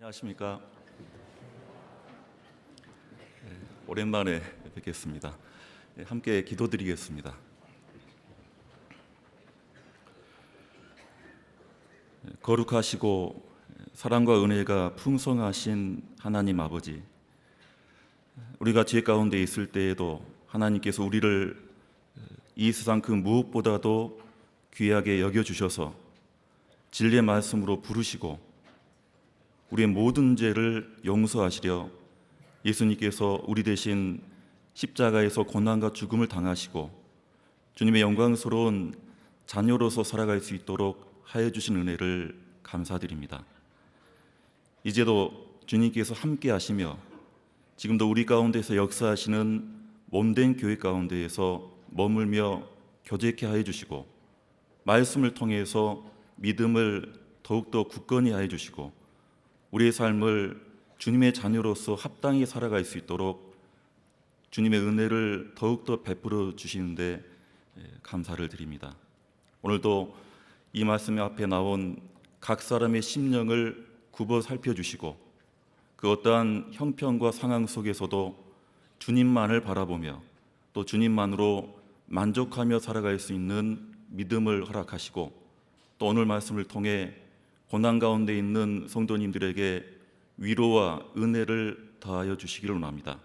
안녕하십니까. 오랜만에 뵙겠습니다. 함께 기도드리겠습니다. 거룩하시고 사랑과 은혜가 풍성하신 하나님 아버지, 우리가 죄 가운데 있을 때에도 하나님께서 우리를 이 세상 그 무엇보다도 귀하게 여겨주셔서 진리의 말씀으로 부르시고 우리의 모든 죄를 용서하시려 예수님께서 우리 대신 십자가에서 고난과 죽음을 당하시고 주님의 영광스러운 자녀로서 살아갈 수 있도록 하여 주신 은혜를 감사드립니다. 이제도 주님께서 함께 하시며 지금도 우리 가운데서 역사하시는 몸된 교회 가운데에서 머물며 교제케 하여 주시고 말씀을 통해서 믿음을 더욱더 굳건히 하여 주시고 우리의 삶을 주님의 자녀로서 합당히 살아갈 수 있도록 주님의 은혜를 더욱더 베풀어 주시는데 감사를 드립니다. 오늘도 이 말씀 앞에 나온 각 사람의 심령을 굽어 살펴주시고 그 어떠한 형편과 상황 속에서도 주님만을 바라보며 또 주님만으로 만족하며 살아갈 수 있는 믿음을 허락하시고 또 오늘 말씀을 통해 고난 가운데 있는 성도님들에게 위로와 은혜를 더하여 주시기를 원합니다.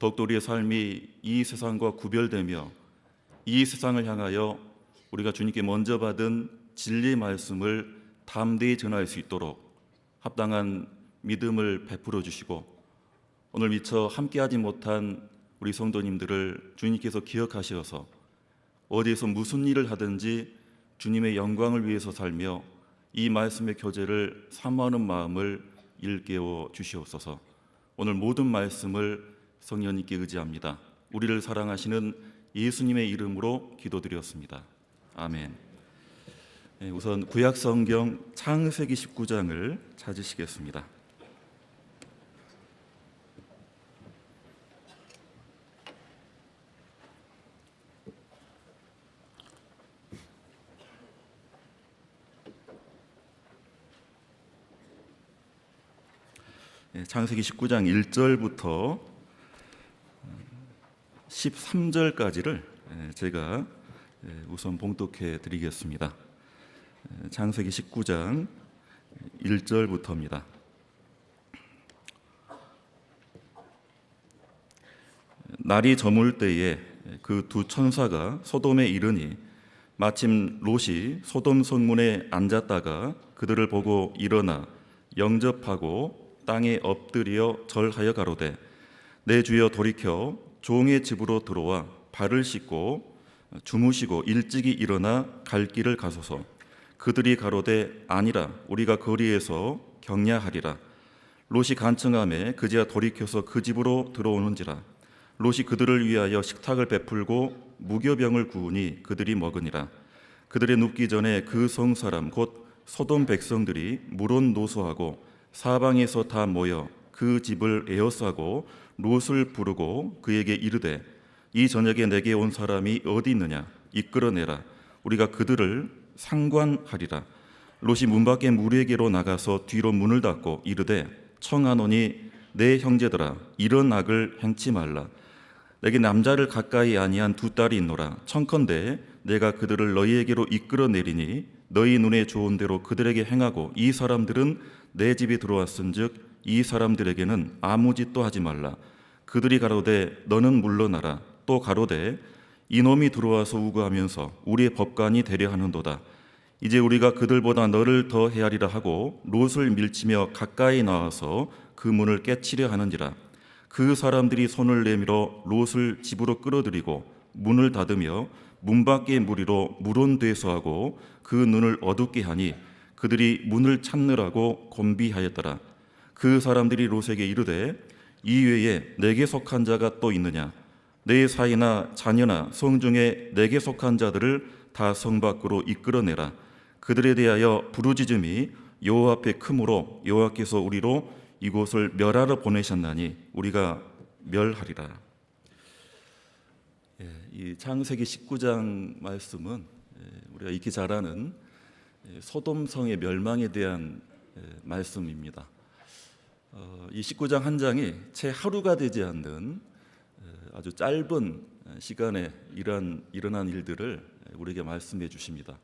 더욱더 우리의 삶이 이 세상과 구별되며 이 세상을 향하여 우리가 주님께 먼저 받은 진리의 말씀을 담대히 전할 수 있도록 합당한 믿음을 베풀어 주시고 오늘 미처 함께하지 못한 우리 성도님들을 주님께서 기억하셔서 어디에서 무슨 일을 하든지 주님의 영광을 위해서 살며 이 말씀의 교제를 사모하는 마음을 일깨워 주시옵소서. 오늘 모든 말씀을 성령님께 의지합니다. 우리를 사랑하시는 예수님의 이름으로 기도드렸습니다. 아멘. 우선 구약성경 창세기 19장을 찾으시겠습니다. 창세기 19장 1절부터 13절까지를 제가 우선 봉독해 드리겠습니다. 창세기 19장 1절부터입니다. 날이 저물 때에 그 두 천사가 소돔에 이르니 마침 롯이 소돔 성문에 앉았다가 그들을 보고 일어나 영접하고 땅에 엎드려 절하여 가로되 내 주여 돌이켜 종의 집으로 들어와 발을 씻고 주무시고 일찍이 일어나 갈 길을 가소서. 그들이 가로되 아니라 우리가 거리에서 경야하리라. 롯이 간청하매 그제야 돌이켜서 그 집으로 들어오는지라. 롯이 그들을 위하여 식탁을 베풀고 무교병을 구우니 그들이 먹으니라. 그들의 눕기 전에 그 성사람 곧 소돔 백성들이 물론 노소하고 사방에서 다 모여 그 집을 에워싸고 롯을 부르고 그에게 이르되 이 저녁에 내게 온 사람이 어디 있느냐 이끌어내라. 우리가 그들을 상관하리라. 롯이 문 밖에 무리에게로 나가서 뒤로 문을 닫고 이르되 청하노니 내 형제들아 이런 악을 행치 말라. 내게 남자를 가까이 아니한 두 딸이 있노라. 청컨대 내가 그들을 너희에게로 이끌어내리니 너희 눈에 좋은 대로 그들에게 행하고 이 사람들은 내 집에 들어왔은즉 이 사람들에게는 아무 짓도 하지 말라. 그들이 가로되 너는 물러나라. 또 가로되 이놈이 들어와서 우고하면서 우리의 법관이 되려 하는도다. 이제 우리가 그들보다 너를 더 헤아리라 하고 롯을 밀치며 가까이 나와서 그 문을 깨치려 하는지라. 그 사람들이 손을 내밀어 롯을 집으로 끌어들이고 문을 닫으며 문 밖의 무리로 물온되소하고 그 눈을 어둡게 하니 그들이 문을 찾느라고 곤비하였더라. 그 사람들이 롯에게 이르되 이외에 내게 속한 자가 또 있느냐? 내 사이나 자녀나 성중에 내게 속한 자들을 다 성 밖으로 이끌어내라. 그들에 대하여 부르짖음이 여호와 앞에 크므로 여호와께서 우리로 이곳을 멸하러 보내셨나니 우리가 멸하리라. 이 창세기 19장 말씀은 우리가 익히 잘 아는 소돔성의 멸망에 대한 말씀입니다. 이 19장 한 장이 채 하루가 되지 않는 아주 짧은 시간에 일어난 일들을 우리에게 말씀해 주십니다.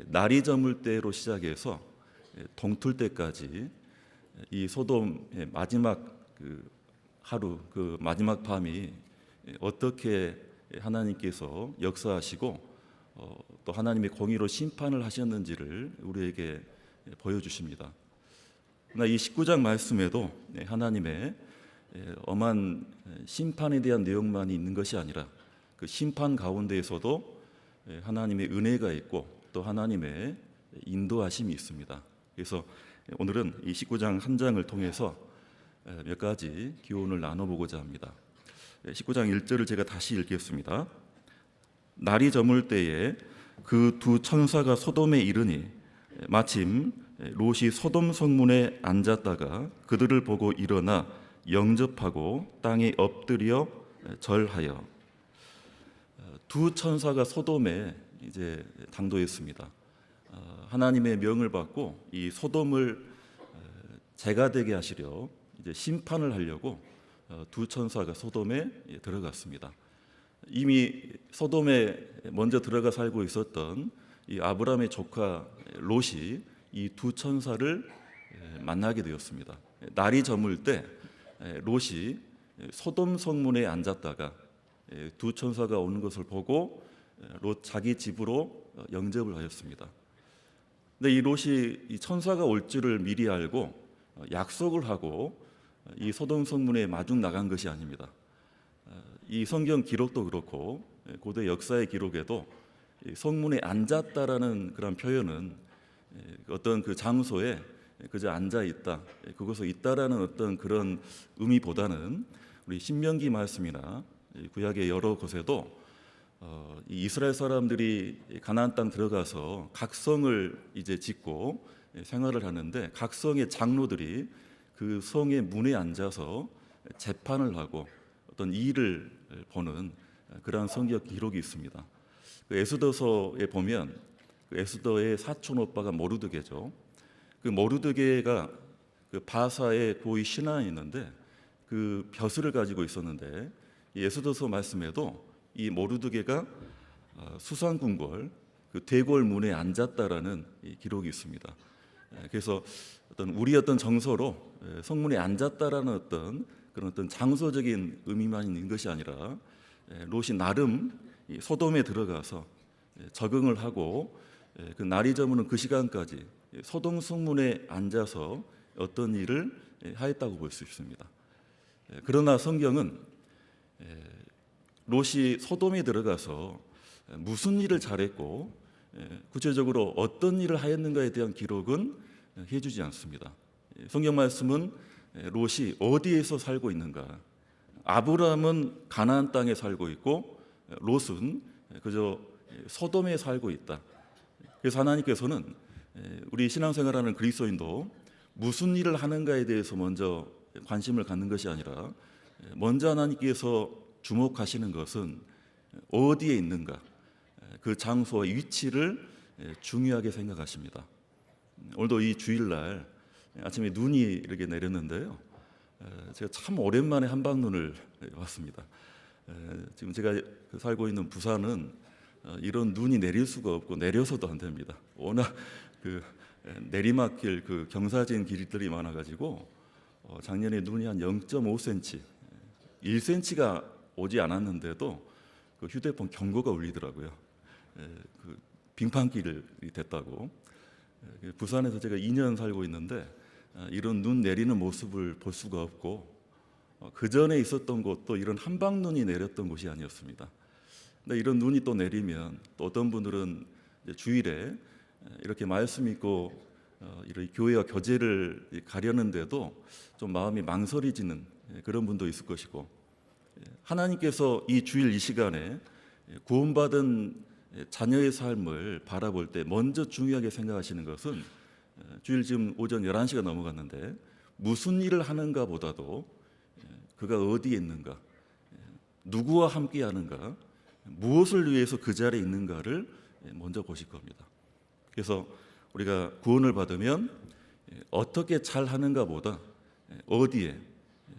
날이 저물 때로 시작해서 동틀 때까지 이 소돔의 마지막 그 하루, 그 마지막 밤이 어떻게 하나님께서 역사하시고 또 하나님의 공의로 심판을 하셨는지를 우리에게 보여주십니다. 그러나 이 19장 말씀에도 하나님의 엄한 심판에 대한 내용만이 있는 것이 아니라 그 심판 가운데에서도 하나님의 은혜가 있고 또 하나님의 인도하심이 있습니다. 그래서 오늘은 이 19장 한 장을 통해서 몇 가지 교훈을 나눠보고자 합니다. 19장 1절을 제가 다시 읽겠습니다. 날이 저물 때에 그 두 천사가 소돔에 이르니 마침 롯이 소돔 성문에 앉았다가 그들을 보고 일어나 영접하고 땅에 엎드려 절하여. 두 천사가 소돔에 이제 당도했습니다. 하나님의 명을 받고 이 소돔을 재가 되게 하시려 이제 심판을 하려고 두 천사가 소돔에 들어갔습니다. 이미 소돔에 먼저 들어가 살고 있었던 이 아브라함의 조카 롯이 이 두 천사를 만나게 되었습니다. 날이 저물 때 롯이 소돔 성문에 앉았다가 두 천사가 오는 것을 보고 롯 자기 집으로 영접을 하였습니다. 근데 이 롯이 이 천사가 올 줄을 미리 알고 약속을 하고 이 소돔 성문에 마중 나간 것이 아닙니다. 이 성경 기록도 그렇고 고대 역사의 기록에도 성문에 앉았다라는 그런 표현은 어떤 그 장소에 그저 앉아 있다, 그곳에 있다라는 어떤 그런 의미보다는 우리 신명기 말씀이나 구약의 여러 곳에도 이 이스라엘 사람들이 가나안 땅 들어가서 각 성을 이제 짓고 생활을 하는데 각 성의 장로들이 그 성의 문에 앉아서 재판을 하고 어떤 일을 보는 그러한 성경 기록이 있습니다. 그 에스더서에 보면 그 에스더의 사촌 오빠가 모르드게죠. 그 모르드게가 그 바사의 고위 신하에 있는데 그 벼슬을 가지고 있었는데 이 에스더서 말씀에도 이 모르드게가 수상궁궐 그 대궐 문에 앉았다라는 이 기록이 있습니다. 그래서 우리 어떤 정서로 성문에 앉았다라는 어떤 그런 어떤 장소적인 의미만 있는 것이 아니라 롯이 나름 소돔에 들어가서 적응을 하고 그 날이 저무는 그 시간까지 소돔 성문에 앉아서 어떤 일을 하였다고 볼 수 있습니다. 그러나 성경은 롯이 소돔에 들어가서 무슨 일을 잘했고 구체적으로 어떤 일을 하였는가에 대한 기록은 해주지 않습니다. 성경 말씀은 롯이 어디에서 살고 있는가, 아브라함은 가나안 땅에 살고 있고 롯은 그저 소돔에 살고 있다. 그래서 하나님께서는 우리 신앙생활하는 그리스도인도 무슨 일을 하는가에 대해서 먼저 관심을 갖는 것이 아니라 먼저 하나님께서 주목하시는 것은 어디에 있는가, 그 장소와 위치를 중요하게 생각하십니다. 오늘도 이 주일날 아침에 눈이 이렇게 내렸는데요. 제가 참 오랜만에 한방눈을 봤습니다. 지금 제가 살고 있는 부산은 이런 눈이 내릴 수가 없고 내려서도 안 됩니다. 워낙 그 내리막길 그 경사진 길들이 많아가지고 작년에 눈이 한 0.5cm, 1cm가 오지 않았는데도 그 휴대폰 경고가 울리더라고요. 그 빙판길이 됐다고. 부산에서 제가 2년 살고 있는데 이런 눈 내리는 모습을 볼 수가 없고 그 전에 있었던 곳도 이런 한방눈이 내렸던 곳이 아니었습니다. 근데 이런 눈이 또 내리면 또 어떤 분들은 주일에 이렇게 말씀 있고 이런 교회와 교제를 가려는데도 좀 마음이 망설여지는 그런 분도 있을 것이고, 하나님께서 이 주일 이 시간에 구원받은 자녀의 삶을 바라볼 때 먼저 중요하게 생각하시는 것은 주일 지금 오전 11시가 넘어갔는데 무슨 일을 하는가 보다도 그가 어디에 있는가, 누구와 함께 하는가, 무엇을 위해서 그 자리에 있는가를 먼저 보실 겁니다. 그래서 우리가 구원을 받으면 어떻게 잘 하는가 보다 어디에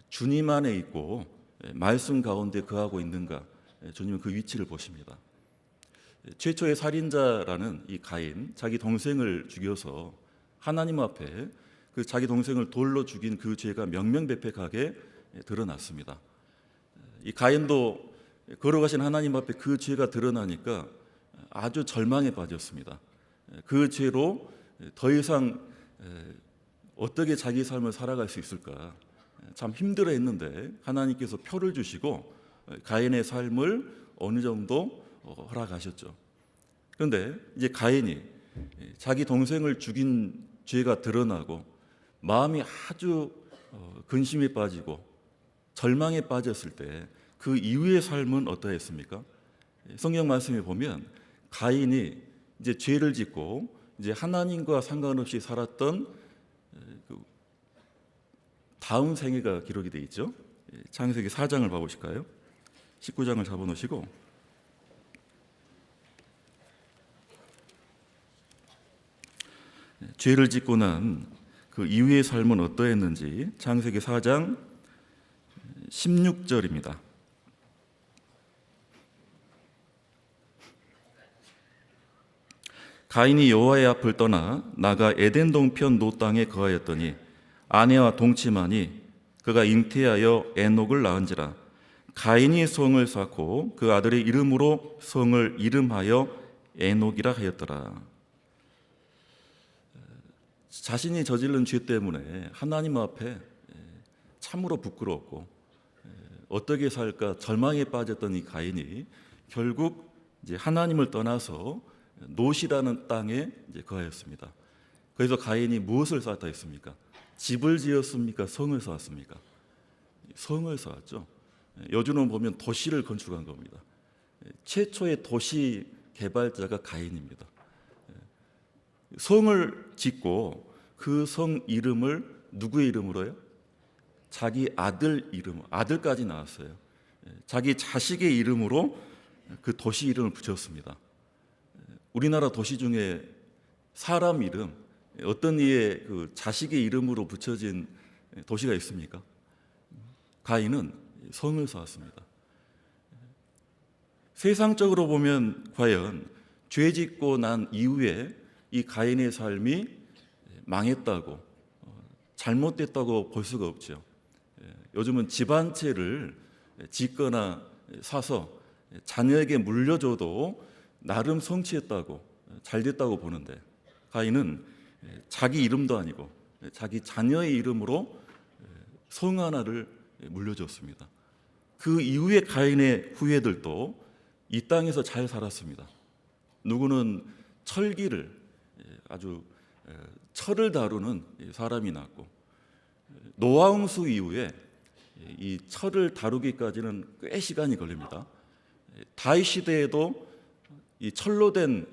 주님 안에 있고 말씀 가운데 거하고 있는가, 주님은 그 위치를 보십니다. 최초의 살인자라는 이 가인, 자기 동생을 죽여서 하나님 앞에 그 자기 동생을 돌로 죽인 그 죄가 명명백백하게 드러났습니다. 이 가인도 걸어가신 하나님 앞에 그 죄가 드러나니까 아주 절망에 빠졌습니다. 그 죄로 더 이상 어떻게 자기 삶을 살아갈 수 있을까 참 힘들어했는데 하나님께서 표를 주시고 가인의 삶을 어느 정도 허락하셨죠. 그런데 이제 가인이 자기 동생을 죽인 죄가 드러나고 마음이 아주 근심에 빠지고 절망에 빠졌을 때 그 이후의 삶은 어떠했습니까? 성경 말씀에 보면 가인이 이제 죄를 짓고 이제 하나님과 상관없이 살았던 그 다음 생애가 기록이 되어 있죠. 창세기 4장을 봐보실까요? 19장을 잡아놓으시고 죄를 짓고 난 그 이후의 삶은 어떠했는지 창세기 4장 16절입니다. 가인이 여호와의 앞을 떠나 나가 에덴 동편 노 땅에 거하였더니 아내와 동침하니 그가 잉태하여 에녹을 낳은지라. 가인이 성을 쌓고 그 아들의 이름으로 성을 이름하여 에녹이라 하였더라. 자신이 저지른 죄 때문에 하나님 앞에 참으로 부끄러웠고 어떻게 살까 절망에 빠졌던 이 가인이 결국 이제 하나님을 떠나서 노시라는 땅에 이제 거하였습니다. 그래서 가인이 무엇을 쌓았다 했습니까? 집을 지었습니까? 성을 쌓았습니까? 성을 쌓았죠. 여주는 보면 도시를 건축한 겁니다. 최초의 도시 개발자가 가인입니다. 성을 짓고 그 성 이름을 누구의 이름으로요? 자기 아들 이름, 아들까지 나왔어요. 자기 자식의 이름으로 그 도시 이름을 붙였습니다. 우리나라 도시 중에 사람 이름, 어떤 이의 그 자식의 이름으로 붙여진 도시가 있습니까? 가인은 성을 쌓았습니다. 세상적으로 보면 과연 죄 짓고 난 이후에 이 가인의 삶이 망했다고, 잘못됐다고 볼 수가 없죠. 요즘은 집 한 채를 짓거나 사서 자녀에게 물려줘도 나름 성취했다고, 잘됐다고 보는데 가인은 자기 이름도 아니고 자기 자녀의 이름으로 성 하나를 물려줬습니다. 그 이후에 가인의 후예들도 이 땅에서 잘 살았습니다. 누구는 철기를 아주 철을 다루는 사람이 났고, 노아홍수 이후에 이 철을 다루기까지는 꽤 시간이 걸립니다. 다윗 시대에도 이 철로 된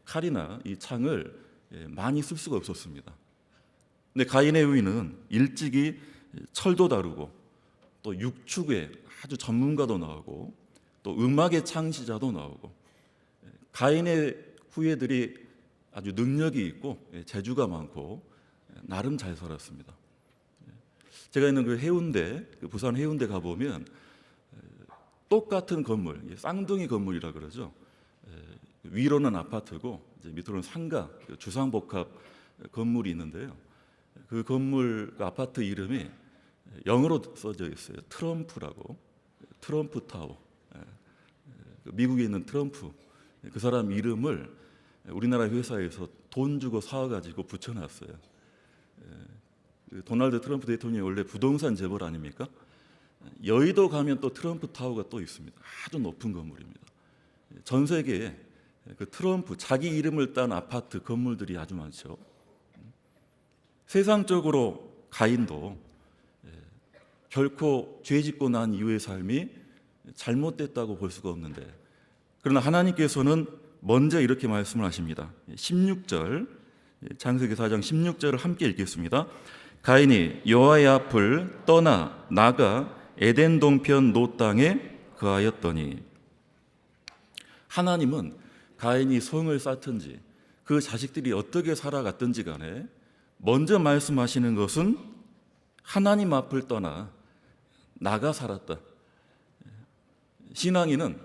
칼이나 이 창을 많이 쓸 수가 없었습니다. 근데 가인의 후예는 일찍이 철도 다루고 또 육축의 아주 전문가도 나오고 또 음악의 창시자도 나오고, 가인의 후예들이 아주 능력이 있고 재주가 많고 나름 잘 살았습니다. 제가 있는 그 해운대, 부산 해운대 가보면 똑같은 건물, 쌍둥이 건물이라 그러죠. 위로는 아파트고 이제 밑으로는 상가, 주상복합 건물이 있는데요. 그 건물, 그 아파트 이름이 영어로 써져 있어요. 트럼프라고, 트럼프 타워. 미국에 있는 트럼프, 그 사람 이름을 우리나라 회사에서 돈 주고 사와가지고 붙여놨어요. 도널드 트럼프 대통령이 원래 부동산 재벌 아닙니까? 여의도 가면 또 트럼프 타워가 또 있습니다. 아주 높은 건물입니다. 전 세계에 그 트럼프 자기 이름을 딴 아파트 건물들이 아주 많죠. 세상적으로 가인도 결코 죄 짓고 난 이후의 삶이 잘못됐다고 볼 수가 없는데, 그러나 하나님께서는 먼저 이렇게 말씀을 하십니다. 16절, 창세기 4장 16절을 함께 읽겠습니다. 가인이 여호와의 앞을 떠나 나가 에덴 동편 노 땅에 거하였더니. 하나님은 가인이 성을 쌓든지 그 자식들이 어떻게 살아갔든지 간에 먼저 말씀하시는 것은 하나님 앞을 떠나 나가 살았다. 신앙인은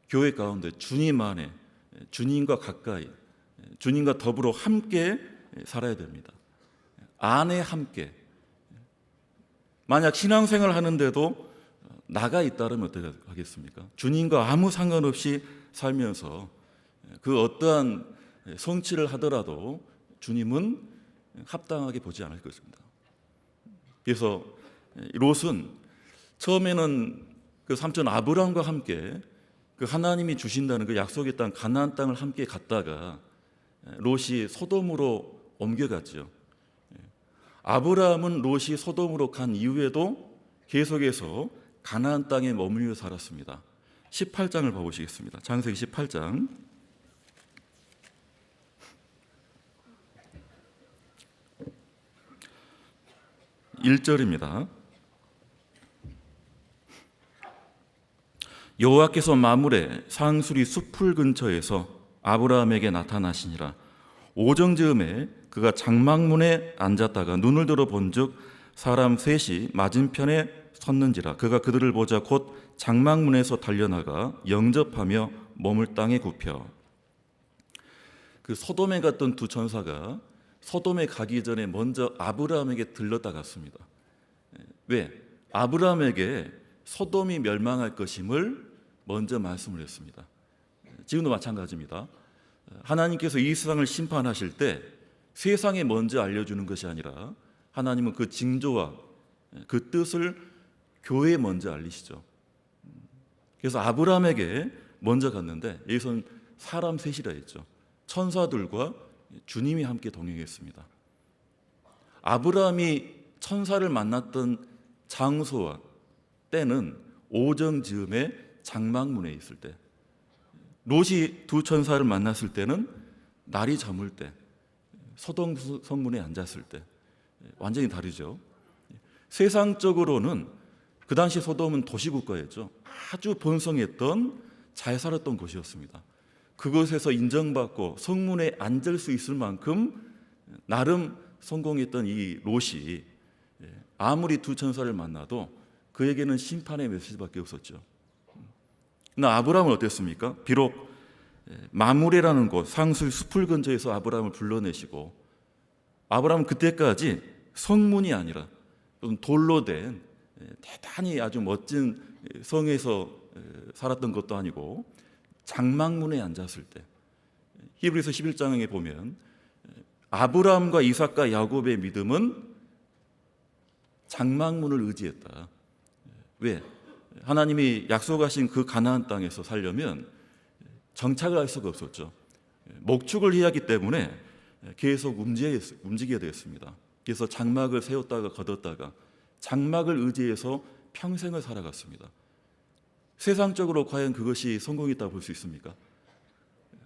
교회 가운데 주님 안에, 주님과 가까이, 주님과 더불어 함께 살아야 됩니다. 안에 함께. 만약 신앙생활 하는데도 나가 있다면 어떻게 하겠습니까? 주님과 아무 상관없이 살면서 그 어떠한 성취를 하더라도 주님은 합당하게 보지 않을 것입니다. 그래서 롯은 처음에는 그 삼촌 아브라함과 함께 그 하나님이 주신다는 그 약속의 땅 가나안 땅을 함께 갔다가 롯이 소돔으로 옮겨갔죠. 아브라함은 롯이 소돔으로 간 이후에도 계속해서 가나안 땅에 머물며 살았습니다. 18장을 봐보시겠습니다. 창세기 18장 1절입니다. 여호와께서 마물의 상수리 숲풀 근처에서 아브라함에게 나타나시니라. 오정즈음에 그가 장막문에 앉았다가 눈을 들어 본즉 사람 셋이 맞은편에 섰는지라. 그가 그들을 보자 곧 장막문에서 달려나가 영접하며 몸을 땅에 굽혀. 그 소돔에 갔던 두 천사가 소돔에 가기 전에 먼저 아브라함에게 들렀다 갔습니다. 왜? 아브라함에게 소돔이 멸망할 것임을 먼저 말씀을 했습니다. 지금도 마찬가지입니다. 하나님께서 이 세상을 심판하실 때 세상에 먼저 알려주는 것이 아니라 하나님은 그 징조와 그 뜻을 교회에 먼저 알리시죠. 그래서 아브라함에게 먼저 갔는데 여기서는 사람 셋이라 했죠. 천사들과 주님이 함께 동행했습니다. 아브라함이 천사를 만났던 장소와 때는 오정 즈음에 장막문에 있을 때, 롯이 두 천사를 만났을 때는 날이 저물 때, 소돔 성문에 앉았을 때 완전히 다르죠. 세상적으로는 그 당시 소돔은 도시국가였죠. 아주 번성했던 잘 살았던 곳이었습니다. 그곳에서 인정받고 성문에 앉을 수 있을 만큼 나름 성공했던 이 롯이 아무리 두 천사를 만나도 그에게는 심판의 메시지밖에 없었죠. 그러나 아브라함은 어땠습니까? 비록 마므레라는 곳, 상수리 숲풀 근처에서 아브라함을 불러내시고 아브라함은 그때까지 성문이 아니라 돌로 된 대단히 아주 멋진 성에서 살았던 것도 아니고 장막문에 앉았을 때, 히브리서 11장에 보면 아브라함과 이삭과 야곱의 믿음은 장막문을 의지했다. 왜? 하나님이 약속하신 그 가나안 땅에서 살려면 정착을 할 수가 없었죠. 목축을 해야 하기 때문에 계속 움직여야 되었습니다. 그래서 장막을 세웠다가 걷었다가 장막을 의지해서 평생을 살아갔습니다. 세상적으로 과연 그것이 성공했다고 볼 수 있습니까?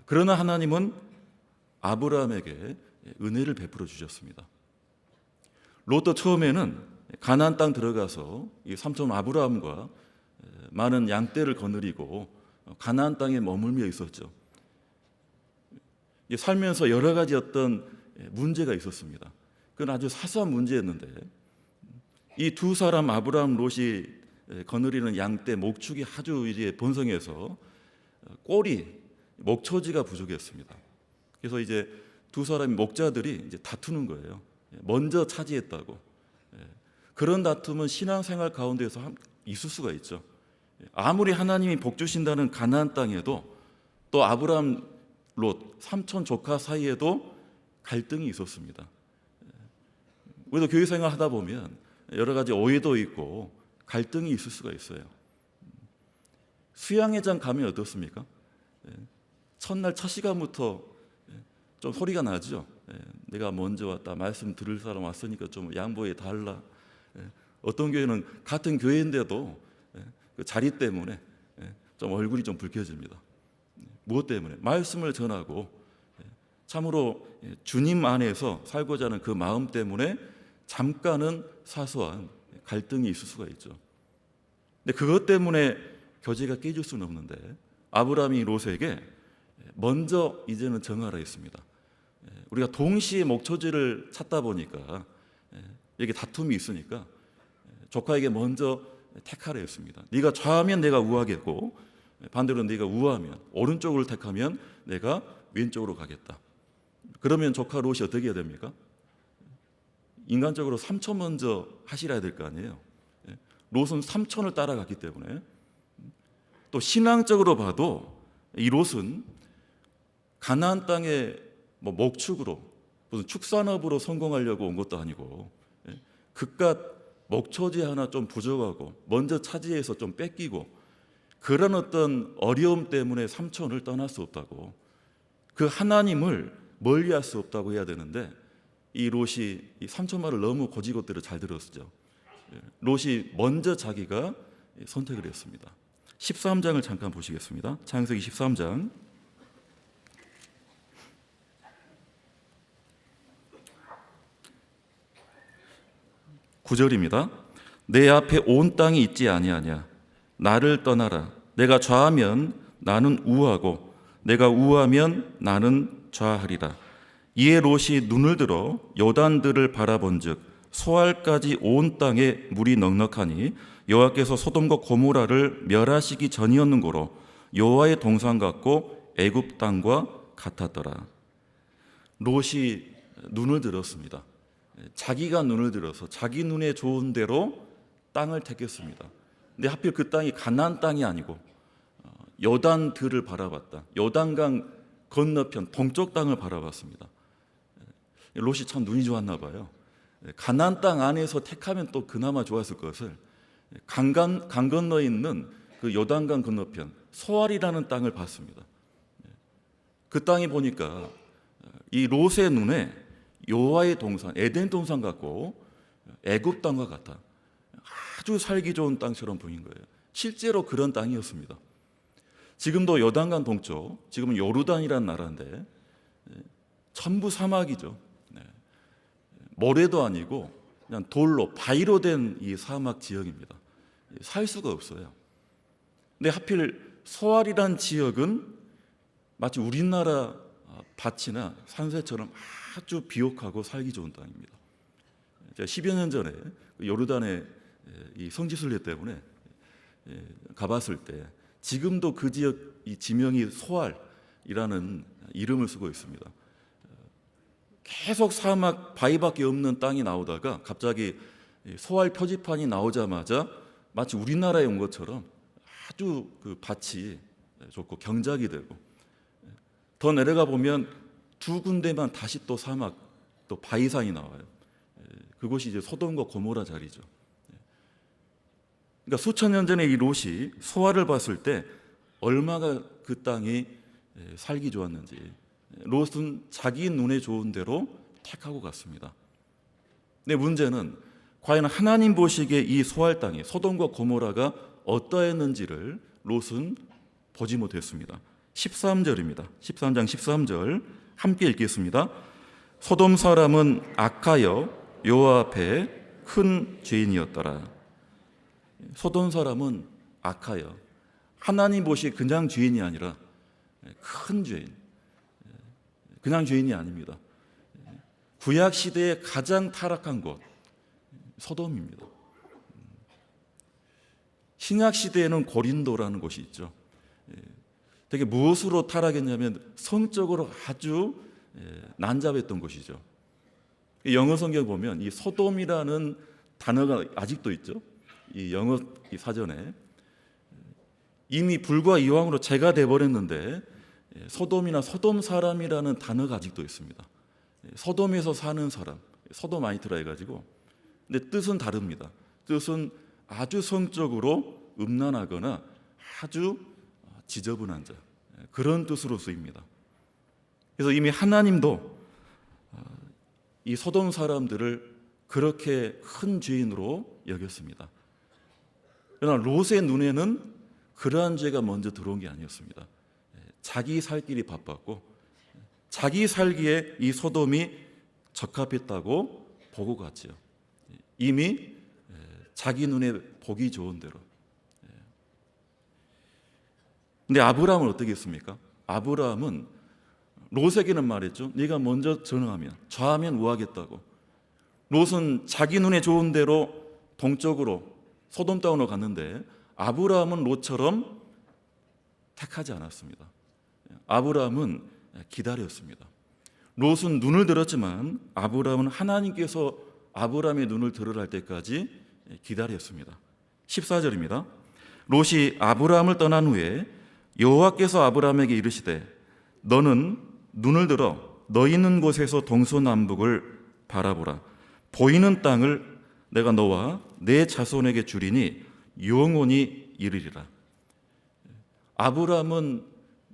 그러나 하나님은 아브라함에게 은혜를 베풀어 주셨습니다. 롯도 처음에는 가나안 땅 들어가서 이 삼촌 아브라함과 많은 양떼를 거느리고 가나안 땅에 머물며 있었죠. 살면서 여러 가지 어떤 문제가 있었습니다. 그건 아주 사소한 문제였는데 이 두 사람 아브라함 롯이 거느리는 양떼 목축이 아주 이제 번성해서 꼴이 목초지가 부족했습니다. 그래서 이제 두 사람이 목자들이 이제 다투는 거예요. 먼저 차지했다고. 그런 다툼은 신앙생활 가운데서 있을 수가 있죠. 아무리 하나님이 복 주신다는 가나안 땅에도 또 아브라함 롯 삼촌 조카 사이에도 갈등이 있었습니다. 우리도 교회 생활 하다 보면 여러 가지 오해도 있고 갈등이 있을 수가 있어요. 수양회장 가면 어떻습니까? 첫날 첫 시간부터 좀 소리가 나죠. 내가 먼저 왔다, 말씀 들을 사람 왔으니까 좀 양보해 달라. 어떤 교회는 같은 교회인데도 그 자리 때문에 좀 얼굴이 좀 붉혀집니다. 무엇 때문에? 말씀을 전하고 참으로 주님 안에서 살고자 하는 그 마음 때문에 잠깐은 사소한 갈등이 있을 수가 있죠. 근데 그것 때문에 교제가 깨질 수는 없는데 아브라함이 롯에게 먼저 이제는 정하라 했습니다. 우리가 동시에 목초지를 찾다 보니까 이렇게 다툼이 있으니까 조카에게 먼저 택하라 했습니다. 네가 좌하면 내가 우하겠고 반대로 네가 우하면 오른쪽을 택하면 내가 왼쪽으로 가겠다. 그러면 조카 롯이 어떻게 해야 됩니까? 인간적으로 삼촌 먼저 하시라 될 거 아니에요. 롯은 삼촌을 따라갔기 때문에. 또 신앙적으로 봐도 이 롯은 가나안 땅에 뭐 목축으로 무슨 축산업으로 성공하려고 온 것도 아니고 그깟 목초지 하나 좀 부족하고 먼저 차지해서 좀 뺏기고 그런 어떤 어려움 때문에 삼촌을 떠날 수 없다고, 그 하나님을 멀리할 수 없다고 해야 되는데 이 롯이 이 삼촌 말을 너무 고지고대로 잘 들었죠. 롯이 먼저 자기가 선택을 했습니다. 13장을 잠깐 보시겠습니다. 창세기 13장 9절입니다. 내 앞에 온 땅이 있지 아니하냐. 나를 떠나라. 내가 좌하면 나는 우하고 내가 우하면 나는 좌하리라. 이에 롯이 눈을 들어 요단들을 바라본즉 소알까지 온 땅에 물이 넉넉하니 여호와께서 소돔과 고모라를 멸하시기 전이었는고로 여호와의 동산 같고 애굽 땅과 같았더라. 롯이 눈을 들었습니다. 자기가 눈을 들어서 자기 눈에 좋은 대로 땅을 택했습니다. 근데 하필 그 땅이 가나안 땅이 아니고 요단들을 바라봤다. 요단강 건너편 동쪽 땅을 바라봤습니다. 롯이 참 눈이 좋았나 봐요. 가나안 땅 안에서 택하면 또 그나마 좋았을 것을 강 건너에 있는 그 요단강 건너편 소알이라는 땅을 봤습니다. 그 땅이 보니까 이 롯의 눈에 여호와의 동산, 에덴 동산 같고 애굽 땅과 같아 아주 살기 좋은 땅처럼 보인 거예요. 실제로 그런 땅이었습니다. 지금도 요단강 동쪽, 지금은 요르단이라는 나라인데 전부 사막이죠. 모래도 아니고 그냥 돌로 바위로 된 이 사막 지역입니다. 살 수가 없어요. 근데 하필 소알이란 지역은 마치 우리나라 밭이나 산세처럼 아주 비옥하고 살기 좋은 땅입니다. 제가 10여 년 전에 요르단에 이 성지순례 때문에 가봤을 때 지금도 그 지역 이 지명이 소알이라는 이름을 쓰고 있습니다. 계속 사막 바위밖에 없는 땅이 나오다가 갑자기 소알 표지판이 나오자마자 마치 우리나라에 온 것처럼 아주 그 밭이 좋고 경작이 되고, 더 내려가 보면 두 군데만 다시 또 사막 또 바위산이 나와요. 그곳이 이제 소돔과 고모라 자리죠. 그러니까 수천 년 전에 이 롯이 소알을 봤을 때 얼마나 그 땅이 살기 좋았는지 롯은 자기 눈에 좋은 대로 택하고 갔습니다. 근데 문제는 과연 하나님 보시기에 이 소알 땅이 소돔과 고모라가 어떠했는지를 롯은 보지 못했습니다. 13절입니다. 13장 13절 함께 읽겠습니다. 소돔 사람은 악하여 여호와 앞에 큰 죄인이었더라. 소돔 사람은 악하여, 하나님 보시기에 그냥 죄인이 아니라 큰 죄인, 그냥 죄인이 아닙니다. 구약 시대에 가장 타락한 곳 소돔입니다. 신약 시대에는 고린도라는 곳이 있죠. 되게 무엇으로 타락했냐면 성적으로 아주 난잡했던 곳이죠. 영어 성경 보면 이 소돔이라는 단어가 아직도 있죠. 이 영어 이 사전에 이미 불과 이왕으로 죄가 돼버렸는데 소돔이나 소돔 사람이라는 단어가 아직도 있습니다. 소돔에서 사는 사람, 소도마이트라 해가지고, 근데 뜻은 다릅니다. 뜻은 아주 성적으로 음란하거나 아주 지저분한 자, 그런 뜻으로 쓰입니다. 그래서 이미 하나님도 이 소돔 사람들을 그렇게 큰 죄인으로 여겼습니다. 그러나 롯의 눈에는 그러한 죄가 먼저 들어온 게 아니었습니다. 자기 살 길이 바빴고 자기 살기에 이 소돔이 적합했다고 보고 갔지요. 이미 자기 눈에 보기 좋은 대로. 근데 아브라함은 어떻게 했습니까? 아브라함은 롯에게는 말했죠. 네가 먼저 전응하면, 좌하면 우하겠다고. 롯은 자기 눈에 좋은 대로 동쪽으로 소돔 땅으로 갔는데 아브라함은 롯처럼 택하지 않았습니다. 아브라함은 기다렸습니다. 롯은 눈을 들었지만 아브라함은 하나님께서 아브라함의 눈을 들으라 할 때까지 기다렸습니다. 14절입니다. 롯이 아브라함을 떠난 후에 여호와께서 아브라함에게 이르시되 너는 눈을 들어 너 있는 곳에서 동서남북을 바라보라. 보이는 땅을 내가 너와 내 자손에게 주리니 영원히 이르리라. 아브라함은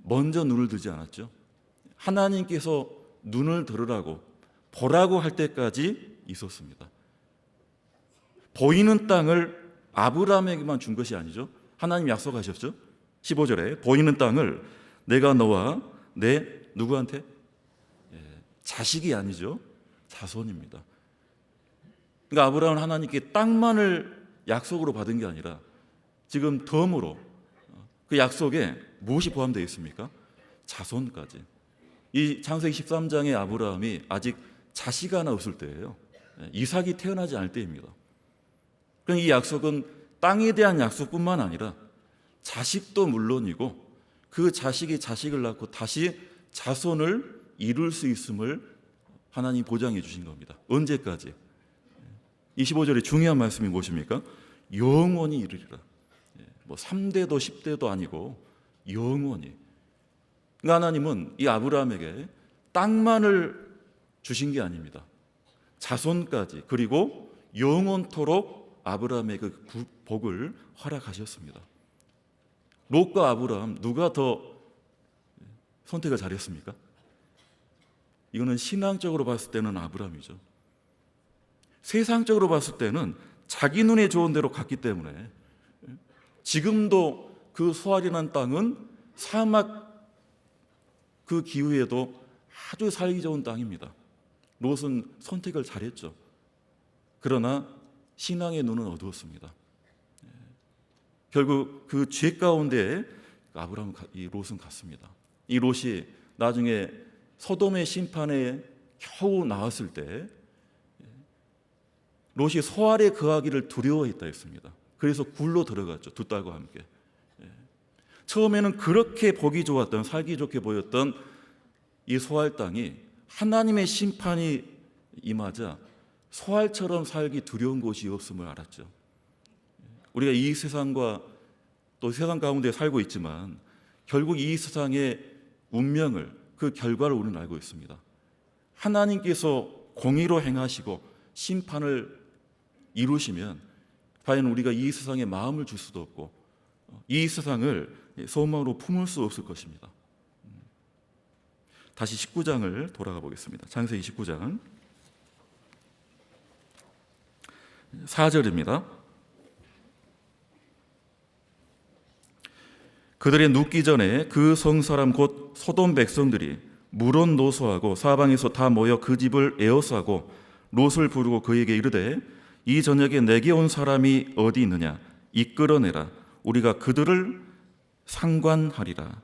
먼저 눈을 들지 않았죠. 하나님께서 눈을 들으라고 보라고 할 때까지 있었습니다. 보이는 땅을 아브라함에게만 준 것이 아니죠. 하나님 약속하셨죠. 15절에 보이는 땅을 내가 너와 내 누구한테? 자식이 아니죠. 자손입니다. 그러니까 아브라함은 하나님께 땅만을 약속으로 받은 게 아니라 지금 덤으로 그 약속에 무엇이 포함되어 있습니까? 자손까지. 이 창세기 13장의 아브라함이 아직 자식 하나 없을 때예요. 이삭이 태어나지 않을 때입니다. 그러니까 이 약속은 땅에 대한 약속뿐만 아니라 자식도 물론이고 그 자식이 자식을 낳고 다시 자손을 이룰 수 있음을 하나님 보장해 주신 겁니다. 언제까지? 25절에 중요한 말씀이 무엇입니까? 영원히 이르리라. 뭐 3대도 10대도 아니고 영원히. 그러니까 하나님은 이 아브라함에게 땅만을 주신 게 아닙니다. 자손까지 그리고 영원토록 아브라함에게 그 복을 허락하셨습니다. 롯과 아브라함 누가 더 선택을 잘했습니까? 이거는 신앙적으로 봤을 때는 아브라함이죠. 세상적으로 봤을 때는 자기 눈에 좋은 대로 갔기 때문에 지금도 그 소알이라는 땅은 사막 그 기후에도 아주 살기 좋은 땅입니다. 롯은 선택을 잘했죠. 그러나 신앙의 눈은 어두웠습니다. 결국 그 죄 가운데 아브라함, 이 롯은 갔습니다. 이 롯이 나중에 소돔의 심판에 겨우 나왔을 때 롯이 소알에 거하기를 두려워했다 했습니다. 그래서 굴로 들어갔죠. 두 딸과 함께. 처음에는 그렇게 보기 좋았던, 살기 좋게 보였던 이 소알 땅이 하나님의 심판이 임하자 소알처럼 살기 두려운 곳이 없음을 알았죠. 우리가 이 세상과 또 세상 가운데 살고 있지만 결국 이 세상의 운명을, 그 결과를 우리는 알고 있습니다. 하나님께서 공의로 행하시고 심판을 이루시면 과연 우리가 이 세상에 마음을 줄 수도 없고 이 세상을 소망으로 품을 수 없을 것입니다. 다시 19장을 돌아가 보겠습니다. 창세기 19장 4절입니다. 그들이 눕기 전에 그 성사람 곧 소돔 백성들이 물은 노소하고 사방에서 다 모여 그 집을 에워싸고 롯을 부르고 그에게 이르되 이 저녁에 내게 온 사람이 어디 있느냐 이끌어내라 우리가 그들을 상관하리라.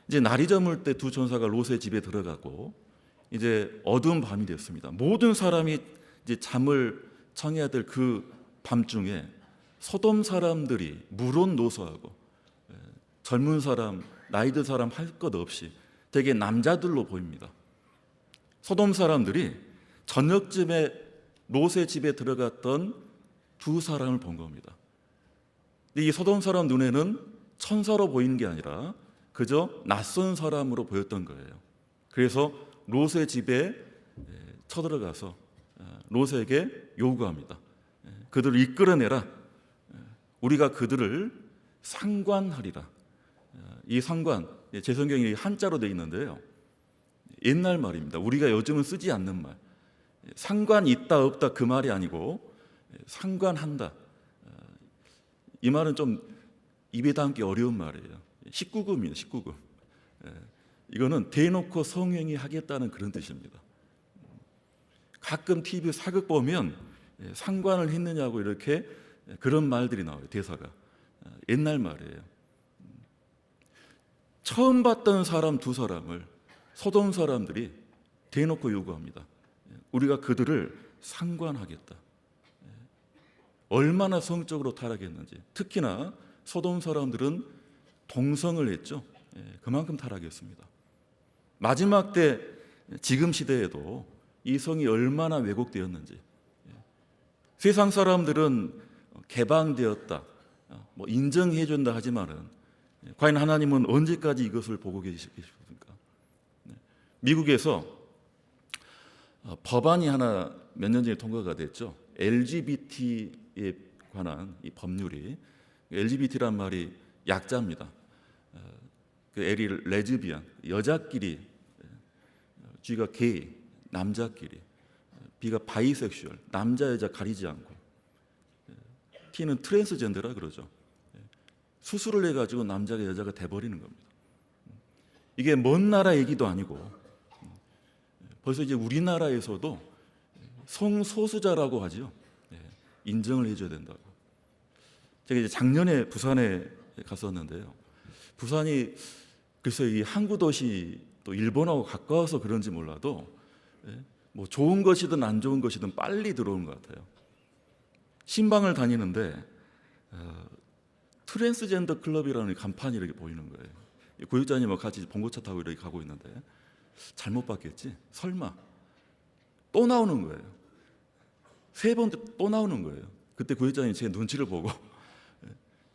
이제 날이 저물 때 두 천사가 롯의 집에 들어가고 이제 어두운 밤이 됐습니다. 모든 사람이 이제 잠을 청해야 될 그 밤중에 소돔 사람들이 물은 노소하고 젊은 사람, 나이 든 사람 할 것 없이 되게 남자들로 보입니다. 소돔 사람들이 저녁쯤에 롯의 집에 들어갔던 두 사람을 본 겁니다. 이 소돔 사람 눈에는 천사로 보이는 게 아니라 그저 낯선 사람으로 보였던 거예요. 그래서 롯의 집에 쳐들어가서 롯에게 요구합니다. 그들을 이끌어내라. 우리가 그들을 상관하리라. 이 상관, 제 성경이 한자로 되어 있는데요. 옛날 말입니다. 우리가 요즘은 쓰지 않는 말. 상관 있다 없다 그 말이 아니고 상관한다. 이 말은 좀 입에 담기 어려운 말이에요. 19금이에요. 19금. 이거는 대놓고 성행위 하겠다는 그런 뜻입니다. 가끔 TV 사극 보면 상관을 했느냐고 이렇게 그런 말들이 나와요. 대사가. 옛날 말이에요. 처음 봤던 사람 두 사람을 소돔 사람들이 대놓고 요구합니다. 우리가 그들을 상관하겠다. 얼마나 성적으로 타락했는지. 특히나 소돔 사람들은 동성을 했죠. 그만큼 타락했습니다. 마지막 때 지금 시대에도 이 성이 얼마나 왜곡되었는지. 세상 사람들은 개방되었다, 뭐 인정해 준다 하지만은 과연 하나님은 언제까지 이것을 보고 계십니까? 미국에서 법안이 하나 몇 년 전에 통과가 됐죠. LGBT에 관한 이 법률이, LGBT란 말이 약자입니다. 그 L이 레즈비안, 여자끼리, G가 게이, 남자끼리, B가 바이섹슈얼, 남자 여자 가리지 않고, T는 트랜스젠더라 그러죠. 수술을 해가지고 남자가 여자가 돼버리는 겁니다. 이게 먼 나라 얘기도 아니고 벌써 이제 우리나라에서도 성소수자라고 하죠. 인정을 해줘야 된다고. 제가 이제 작년에 부산에 갔었는데요. 부산이 글쎄 이 항구 도시 또 일본하고 가까워서 그런지 몰라도 뭐 좋은 것이든 안 좋은 것이든 빨리 들어오는 것 같아요. 신방을 다니는데 트랜스젠더 클럽이라는 간판이 이렇게 보이는 거예요. 구역장님과 같이 봉고차 타고 이렇게 가고 있는데 잘못 봤겠지? 설마 또 나오는 거예요. 세 번 또 나오는 거예요. 그때 구역장님 제 눈치를 보고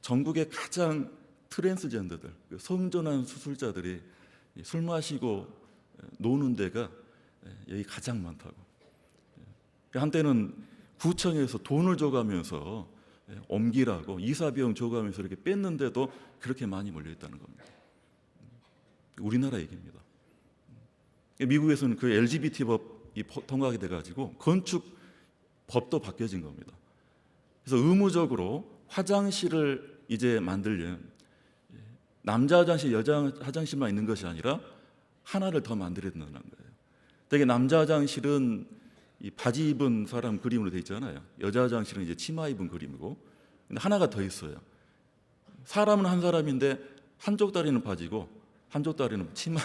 전국의 가장 트랜스젠더들, 성전환 수술자들이 술 마시고 노는 데가 여기 가장 많다고. 한때는 구청에서 돈을 줘가면서 옮기라고 이사비용 줘가면서 이렇게 뺐는데도 그렇게 많이 몰려있다는 겁니다. 우리나라 얘기입니다. 미국에서는 그 LGBT 법이 통과하게 돼가지고 건축 법도 바뀌어진 겁니다. 그래서 의무적으로 화장실을 이제 만들려면 남자 화장실, 여자 화장실만 있는 것이 아니라 하나를 더 만들어야 된다는 거예요. 되게 남자 화장실은 이 바지 입은 사람 그림으로 돼 있잖아요. 여자 화장실은 이제 치마 입은 그림이고, 근데 하나가 더 있어요. 사람은 한 사람인데 한쪽 다리는 바지고 한쪽 다리는 치마.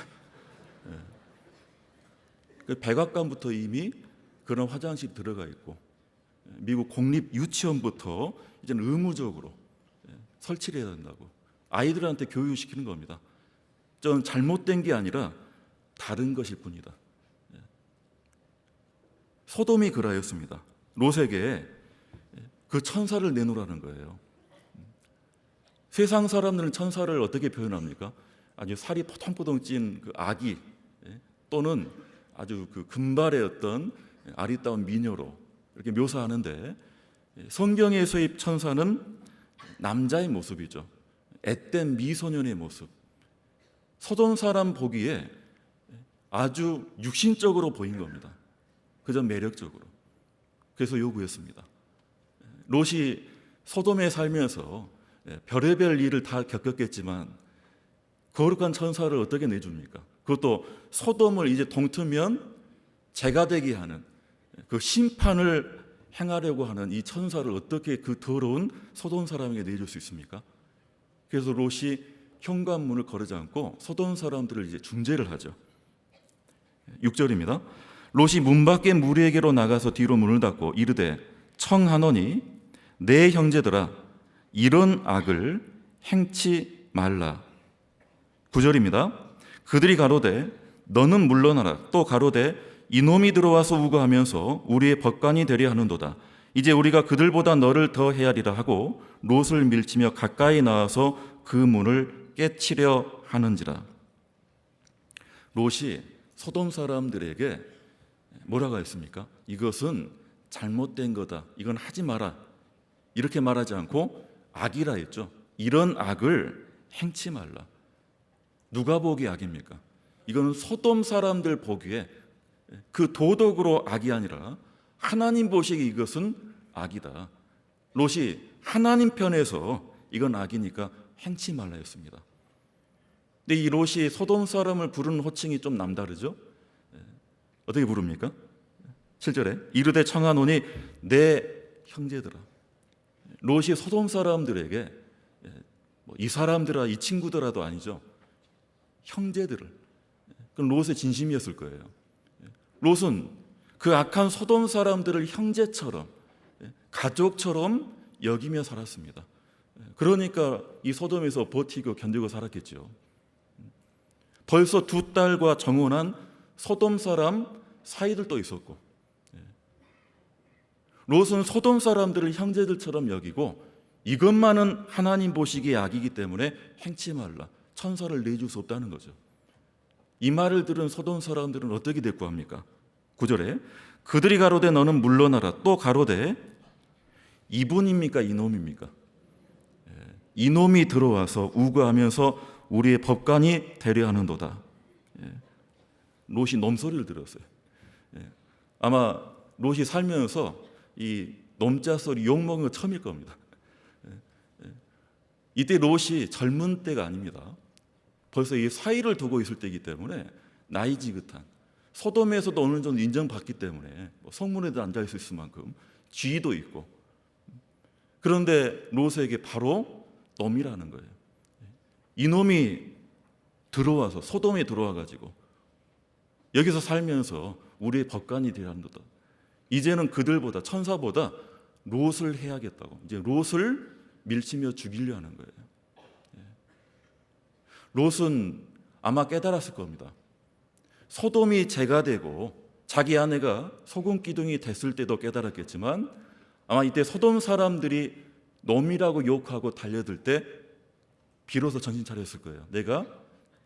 그 백악관부터 이미 그런 화장실 들어가 있고, 미국 공립 유치원부터 이제는 의무적으로 설치를 해야 된다고 아이들한테 교육시키는 겁니다. 좀 잘못된 게 아니라 다른 것일 뿐이다. 소돔이 그라였습니다. 롯에게 그 천사를 내놓으라는 거예요. 세상 사람들은 천사를 어떻게 표현합니까? 아주 살이 포동포동 찐 그 아기, 또는 아주 그 금발의 어떤 아리따운 미녀로 이렇게 묘사하는데, 성경에서의 천사는 남자의 모습이죠. 앳된 미소년의 모습. 소돔 사람 보기에 아주 육신적으로 보인 겁니다. 그저 매력적으로. 그래서 요구했습니다. 롯이 소돔에 살면서 별의별 일을 다 겪었겠지만 거룩한 천사를 어떻게 내줍니까? 그것도 소돔을 이제 동트면 죄가 되게 하는 그 심판을 행하려고 하는 이 천사를 어떻게 그 더러운 소돔 사람에게 내줄 수 있습니까? 그래서 롯이 현관문을 거르지 않고 소돔 사람들을 이제 중재를 하죠. 6절입니다. 롯이 문 밖에 무리에게로 나가서 뒤로 문을 닫고 이르되 청하노니 내 형제들아 이런 악을 행치 말라. 9절입니다. 그들이 가로되 너는 물러나라. 또 가로되 이놈이 들어와서 우거하면서 우리의 법관이 되려 하는도다. 이제 우리가 그들보다 너를 더 헤아리라 하고 롯을 밀치며 가까이 나와서 그 문을 깨치려 하는지라. 롯이 소돔 사람들에게 뭐라고 했습니까? 이것은 잘못된 거다. 이건 하지 마라. 이렇게 말하지 않고 악이라 했죠. 이런 악을 행치 말라. 누가 보기에 악입니까? 이거는 소돔 사람들 보기에 그 도덕으로 악이 아니라 하나님 보시기에 이것은 악이다. 롯이 하나님 편에서 이건 악이니까 행치 말라 했습니다. 근데 이 롯이 소돔 사람을 부르는 호칭이 좀 남다르죠? 어떻게 부릅니까? 7절에 이르되 청하노니 내 형제들아. 롯이 소돔 사람들에게 이 사람들아 이 친구들아도 아니죠. 형제들을. 그건 롯의 진심이었을 거예요. 롯은 그 악한 소돔 사람들을 형제처럼, 가족처럼 여기며 살았습니다. 그러니까 이 소돔에서 버티고 견디고 살았겠죠. 벌써 2딸과 정혼한 소돔 사람 사이들도 있었고, 롯은 소돔 사람들을 형제들처럼 여기고, 이것만은 하나님 보시기에 악이기 때문에 행치 말라, 천사를 내줄 수 없다는 거죠. 이 말을 들은 소돔 사람들은 어떻게 대꾸합니까? 9절에 그들이 가로되 너는 물러나라. 또 가로되 이분입니까 이놈입니까? 이놈이 들어와서 우거하면서 우리의 법관이 되려 하는도다. 롯이 놈소리를 들었어요. 아마 롯이 살면서 이 놈자 소리 욕먹은 거 처음일 겁니다. 이때 롯이 젊은 때가 아닙니다. 벌써 이 사위를 두고 있을 때이기 때문에 나이 지긋한, 소돔에서도 어느 정도 인정받기 때문에 성문에도 앉아있을 만큼 지위도 있고, 그런데 롯에게 바로 놈이라는 거예요. 이놈이 들어와서, 소돔에 들어와가지고 여기서 살면서 우리의 법관이 되란도다. 이제는 그들보다, 천사보다 롯을 해야겠다고, 이제 롯을 밀치며 죽이려 하는 거예요. 롯은 아마 깨달았을 겁니다. 소돔이 죄가 되고 자기 아내가 소금 기둥이 됐을 때도 깨달았겠지만, 아마 이때 소돔 사람들이 놈이라고 욕하고 달려들 때 비로소 정신 차렸을 거예요. 내가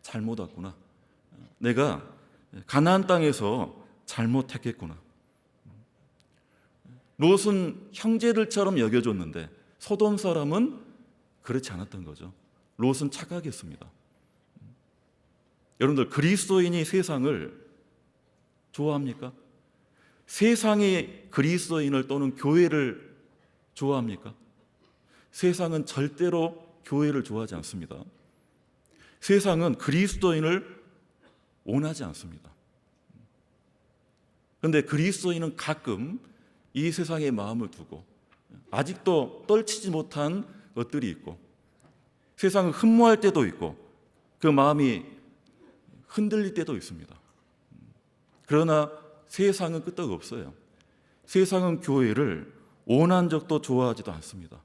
잘못 왔구나. 내가 가나안 땅에서 잘못했겠구나. 롯은 형제들처럼 여겨줬는데 소돔 사람은 그렇지 않았던 거죠. 롯은 착각했습니다. 여러분들, 그리스도인이 세상을 좋아합니까? 세상이 그리스도인을 또는 교회를 좋아합니까? 세상은 절대로 교회를 좋아하지 않습니다. 세상은 그리스도인을 원하지 않습니다. 그런데 그리스도인은 가끔 이 세상에 마음을 두고 아직도 떨치지 못한 것들이 있고, 세상을 흠모할 때도 있고, 그 마음이 흔들릴 때도 있습니다. 그러나 세상은 끄떡 없어요. 세상은 교회를 원한 적도 좋아하지도 않습니다.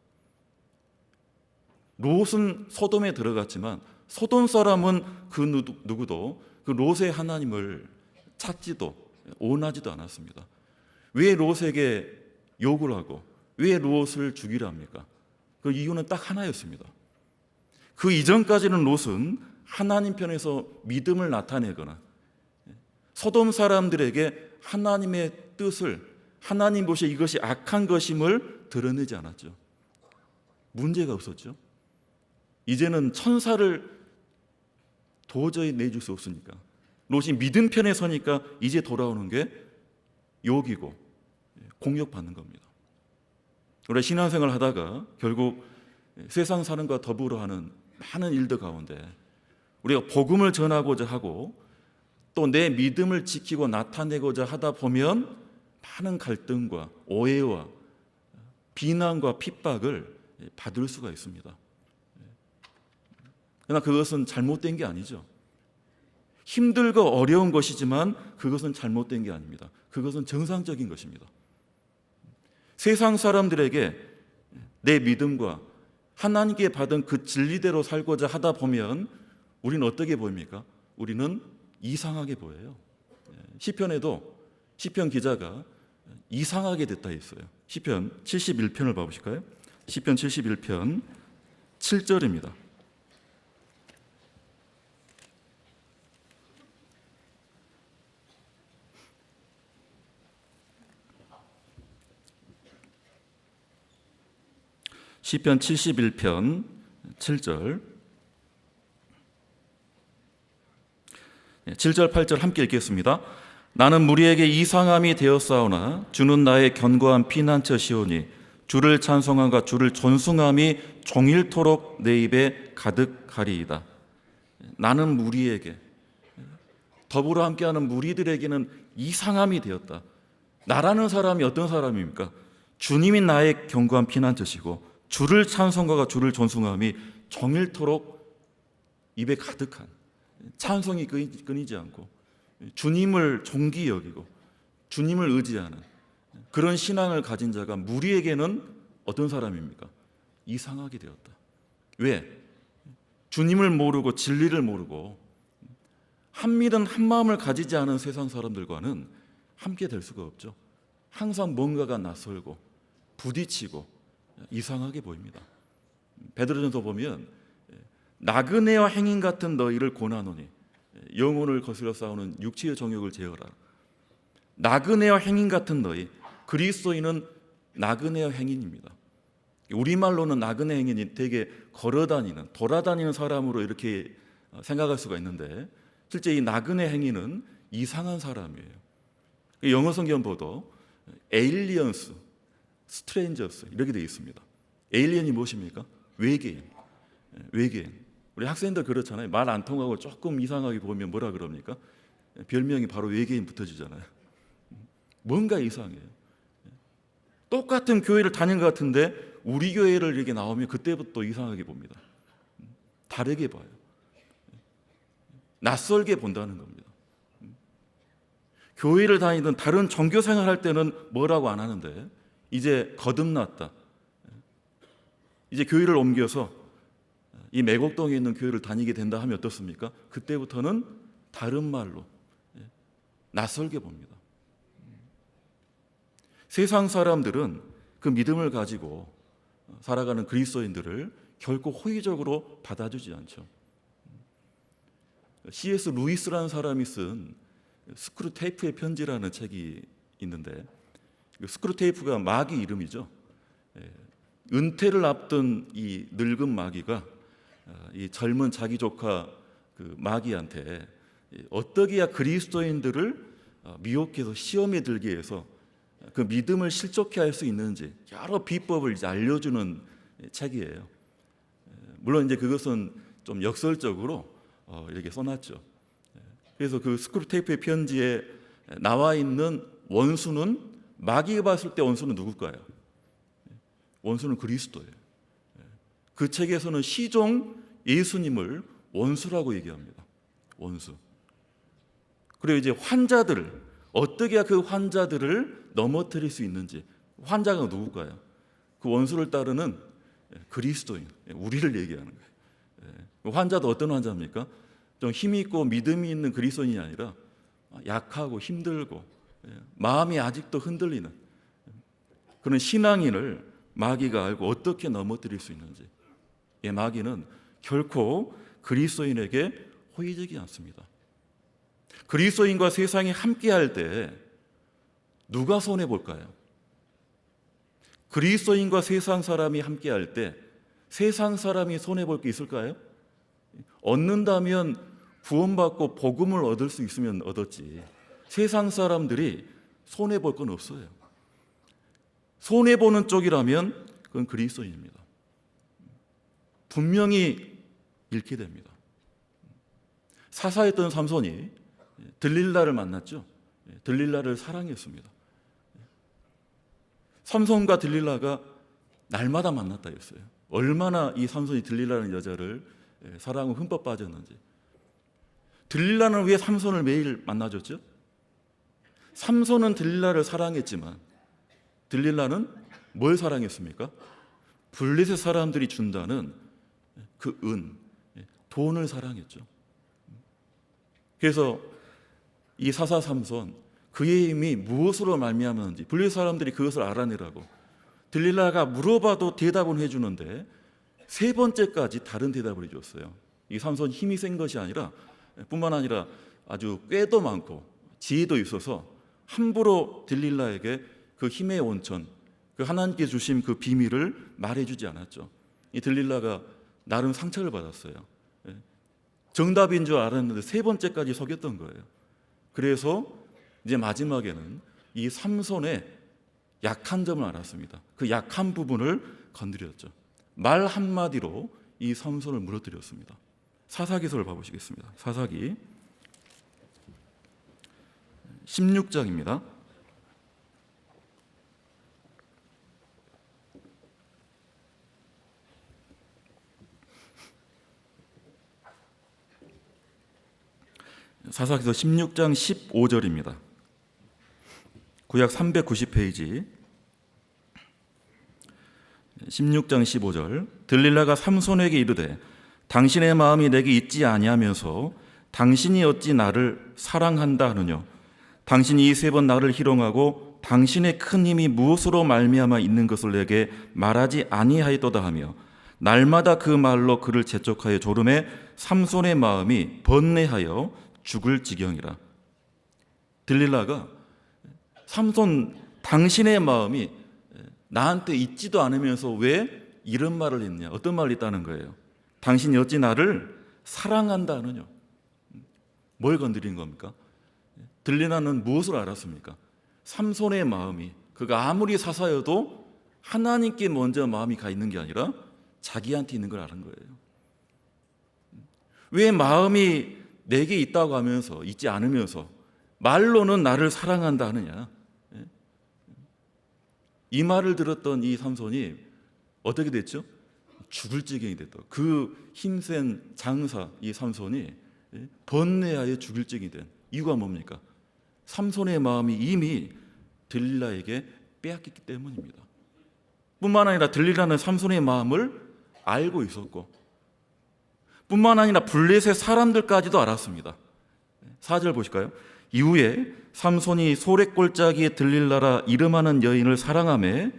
롯은 소돔에 들어갔지만 소돔 사람은 그 누구도 그 롯의 하나님을 찾지도 원하지도 않았습니다. 왜 롯에게 욕을 하고 왜 롯을 죽이려 합니까? 그 이유는 딱 하나였습니다. 그 이전까지는 롯은 하나님 편에서 믿음을 나타내거나 소돔 사람들에게 하나님의 뜻을, 하나님 보시기에 이것이 악한 것임을 드러내지 않았죠. 문제가 없었죠. 이제는 천사를 도저히 내줄 수 없으니까, 롯이 믿음 편에 서니까 이제 돌아오는 게 욕이고 공격받는 겁니다. 우리가 신앙생활을 하다가 결국 세상 사는 것과 더불어 하는 많은 일들 가운데 우리가 복음을 전하고자 하고 또 내 믿음을 지키고 나타내고자 하다 보면 많은 갈등과 오해와 비난과 핍박을 받을 수가 있습니다. 그러나 그것은 잘못된 게 아니죠. 힘들고 어려운 것이지만 그것은 잘못된 게 아닙니다. 그것은 정상적인 것입니다. 세상 사람들에게 내 믿음과 하나님께 받은 그 진리대로 살고자 하다 보면 우리는 어떻게 보입니까? 우리는 이상하게 보여요. 시편에도 시편 기자가 이상하게 됐다 했어요. 시편 71편을 봐보실까요? 시편 71편 7절입니다. 시편 71편 7절, 7절 8절 함께 읽겠습니다. 나는 무리에게 이상함이 되었사오나 주는 나의 견고한 피난처시오니 주를 찬송함과 주를 존숭함이 종일토록 내 입에 가득하리이다. 나는 무리에게, 더불어 함께하는 무리들에게는 이상함이 되었다. 나라는 사람이 어떤 사람입니까? 주님이 나의 견고한 피난처시고 주를 찬송과 주를 존숭함이 종일토록 입에 가득한, 찬송이 끊이지 않고 주님을 존귀 여기고 주님을 의지하는 그런 신앙을 가진 자가 무리에게는 어떤 사람입니까? 이상하게 되었다. 왜? 주님을 모르고 진리를 모르고 한밀은 한마음을 가지지 않은 세상 사람들과는 함께 될 수가 없죠. 항상 뭔가가 낯설고 부딪히고 이상하게 보입니다. 베드로전서 보면 나그네와 행인 같은 너희를 고나노니 영혼을 거스려 싸우는 육체의 정욕을 제어라. 나그네와 행인 같은 너희, 그리스도인은 나그네와 행인입니다. 우리말로는 나그네 행인이 되게 걸어다니는, 돌아다니는 사람으로 이렇게 생각할 수가 있는데 실제 이 나그네 행인은 이상한 사람이에요. 영어 성경 보도 에일리언스, 스트레인저스 이렇게 되어 있습니다. 에일리언이 무엇입니까? 외계인. 외계인. 우리 학생들 그렇잖아요. 말 안 통하고 조금 이상하게 보면 뭐라 그럽니까? 별명이 바로 외계인 붙어지잖아요. 뭔가 이상해요. 똑같은 교회를 다닌 것 같은데 우리 교회를 이렇게 나오면 그때부터 이상하게 봅니다. 다르게 봐요. 낯설게 본다는 겁니다. 교회를 다니던 다른 종교 생활할 때는 뭐라고 안 하는데 이제 거듭났다. 이제 교회를 옮겨서 이 매곡동에 있는 교회를 다니게 된다 하면 어떻습니까? 그때부터는 다른 말로 낯설게 봅니다. 세상 사람들은 그 믿음을 가지고 살아가는 그리스도인들을 결코 호의적으로 받아주지 않죠. C.S. 루이스라는 사람이 쓴 스크루테이프의 편지라는 책이 있는데 스크루테이프가 마귀 이름이죠. 은퇴를 앞둔 이 늙은 마귀가 이 젊은 자기 조카 그 마귀한테 어떻게 해야 그리스도인들을 미혹해서 시험에 들게 해서 그 믿음을 실족해 할 수 있는지 여러 비법을 이제 알려주는 책이에요. 물론 이제 그것은 좀 역설적으로 이렇게 써놨죠. 그래서 그 스크루테이프의 편지에 나와 있는 원수는 마귀가 봤을 때 원수는 누굴까요? 원수는 그리스도예요. 그 책에서는 시종 예수님을 원수라고 얘기합니다. 원수. 그리고 이제 환자들을 어떻게 해야 그 환자들을 넘어뜨릴 수 있는지 환자가 누굴까요? 그 원수를 따르는 그리스도인, 우리를 얘기하는 거예요. 환자도 어떤 환자입니까? 좀 힘이 있고 믿음이 있는 그리스도인이 아니라 약하고 힘들고 마음이 아직도 흔들리는 그런 신앙인을 마귀가 알고 어떻게 넘어뜨릴 수 있는지. 마귀는 결코 그리스도인에게 호의적이 않습니다. 그리스도인과 세상이 함께할 때 누가 손해 볼까요? 그리스도인과 세상 사람이 함께할 때 세상 사람이 손해 볼 게 있을까요? 얻는다면 구원받고 복음을 얻을 수 있으면 얻었지. 세상 사람들이 손해 볼 건 없어요. 손해 보는 쪽이라면 그건 그리스도인입니다. 분명히 잃게 됩니다. 사사했던 삼손이 들릴라를 만났죠. 들릴라를 사랑했습니다. 삼손과 들릴라가 날마다 만났다 했어요. 얼마나 이 삼손이 들릴라라는 여자를 사랑으로 흠뻑 빠졌는지. 들릴라는 왜 삼손을 매일 만나줬죠? 삼손은 들릴라를 사랑했지만 들릴라는 뭘 사랑했습니까? 블레셋 사람들이 준다는 그 돈을 사랑했죠. 그래서 이 사사 삼손 그의 힘이 무엇으로 말미암았는지 블레셋 사람들이 그것을 알아내라고 들릴라가 물어봐도 대답은 해주는데 세 번째까지 다른 대답을 해줬어요. 이 삼손 힘이 센 것이 아니라 뿐만 아니라 아주 꾀도 많고 지혜도 있어서 함부로 들릴라에게 그 힘의 원천, 그 하나님께 주신 그 비밀을 말해주지 않았죠. 이 들릴라가 나름 상처를 받았어요. 정답인 줄 알았는데 세 번째까지 속였던 거예요. 그래서 이제 마지막에는 이 삼손의 약한 점을 알았습니다. 그 약한 부분을 건드렸죠. 말 한마디로 이 삼손을 무너뜨렸습니다. 사사기서를 봐보시겠습니다. 사사기 16장입니다. 사사기서 16장 15절입니다. 구약 390페이지 16장 15절. 들릴라가 삼손에게 이르되 당신의 마음이 내게 있지 아니하면서 당신이 어찌 나를 사랑한다 하느냐. 당신이 이 세 번 나를 희롱하고 당신의 큰 힘이 무엇으로 말미암아 있는 것을 내게 말하지 아니하였도다 하며 날마다 그 말로 그를 재촉하여 조름에 삼손의 마음이 번뇌하여 죽을 지경이라. 들릴라가 삼손 당신의 마음이 나한테 있지도 않으면서 왜 이런 말을 했냐, 어떤 말을 했다는 거예요. 당신이 어찌 나를 사랑한다 하느냐. 뭘 건드린 겁니까? 들릴라는 무엇을 알았습니까? 삼손의 마음이, 그가 아무리 사사여도 하나님께 먼저 마음이 가 있는 게 아니라 자기한테 있는 걸 아는 거예요. 왜 마음이 내게 있다고 하면서, 있지 않으면서 말로는 나를 사랑한다 하느냐. 이 말을 들었던 이 삼손이 어떻게 됐죠? 죽을 지경이 됐다. 그 힘센 장사 이 삼손이 번뇌하여 죽을 지경이 된 이유가 뭡니까? 삼손의 마음이 이미 들릴라에게 빼앗겼기 때문입니다. 뿐만 아니라 들릴라는 삼손의 마음을 알고 있었고, 뿐만 아니라 블레셋 사람들까지도 알았습니다. 4절 보실까요? 이후에 삼손이 소렛골짜기에 들릴라라 이름하는 여인을 사랑하며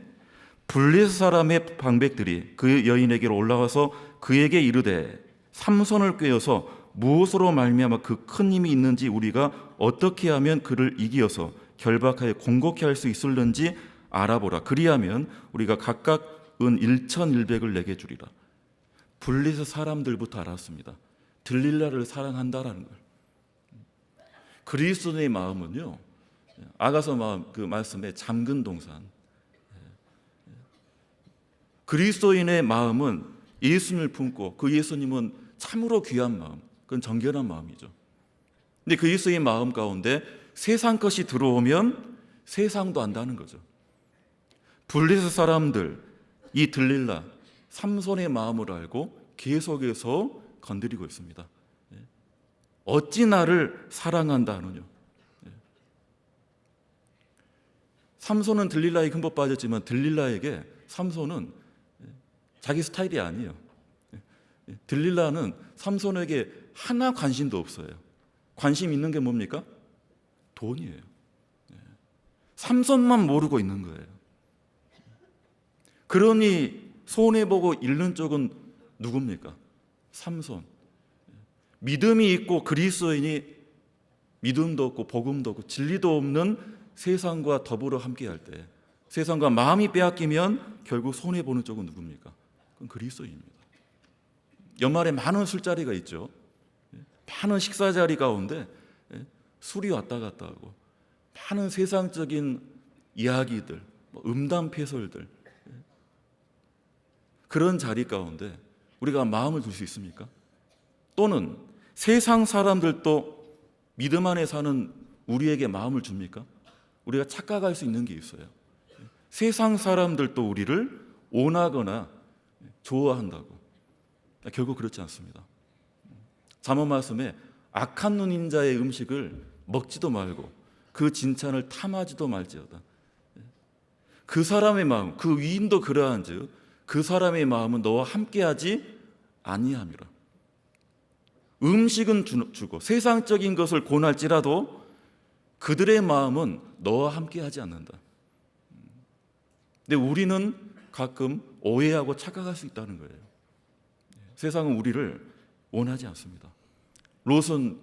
블레셋 사람의 방백들이 그 여인에게로 올라와서 그에게 이르되 삼손을 꾀어서 무엇으로 말미암아 그 큰 힘이 있는지 우리가 어떻게 하면 그를 이기어서 결박하여 공곡해 할 수 있을는지 알아보라. 그리하면 우리가 각각 은 1,100을 내게 주리라. 블레셋 사람들부터 알았습니다. 들릴라를 사랑한다라는 걸. 그리스도의 마음은요, 아가서 마음 그 말씀에 잠근 동산. 그리스도인의 마음은 예수님을 품고 그 예수님은 참으로 귀한 마음, 그건 정결한 마음이죠. 근데 그 예수의 마음 가운데 세상 것이 들어오면 세상도 안다는 거죠. 블레셋 사람들, 이 들릴라, 삼손의 마음을 알고 계속해서 건드리고 있습니다. 어찌 나를 사랑한다 하느냐. 삼손은 들릴라에게 흠뻑 빠졌지만 들릴라에게 삼손은 자기 스타일이 아니에요. 들릴라는 삼손에게 하나 관심도 없어요. 관심 있는 게 뭡니까? 돈이에요. 삼손만 모르고 있는 거예요. 그러니 손해보고 잃는 쪽은 누굽니까? 삼손. 믿음이 있고 그리스도인이 믿음도 없고 복음도 없고 진리도 없는 세상과 더불어 함께할 때, 세상과 마음이 빼앗기면 결국 손해보는 쪽은 누굽니까? 그건 그리스도인입니다. 연말에 많은 술자리가 있죠. 많은 식사자리 가운데 술이 왔다 갔다 하고 많은 세상적인 이야기들, 음담패설들, 그런 자리 가운데 우리가 마음을 둘 수 있습니까? 또는 세상 사람들도 믿음 안에 사는 우리에게 마음을 줍니까? 우리가 착각할 수 있는 게 있어요. 세상 사람들도 우리를 원하거나 좋아한다고. 결국 그렇지 않습니다. 잠언 말씀에 악한 눈인 자의 음식을 먹지도 말고 그 진찬을 탐하지도 말지어다. 그 사람의 마음, 그 위인도 그러한즉 그 사람의 마음은 너와 함께하지 아니함이라. 음식은 주고 세상적인 것을 권할지라도 그들의 마음은 너와 함께하지 않는다. 근데 우리는 가끔 오해하고 착각할 수 있다는 거예요. 세상은 우리를 원하지 않습니다. 롯은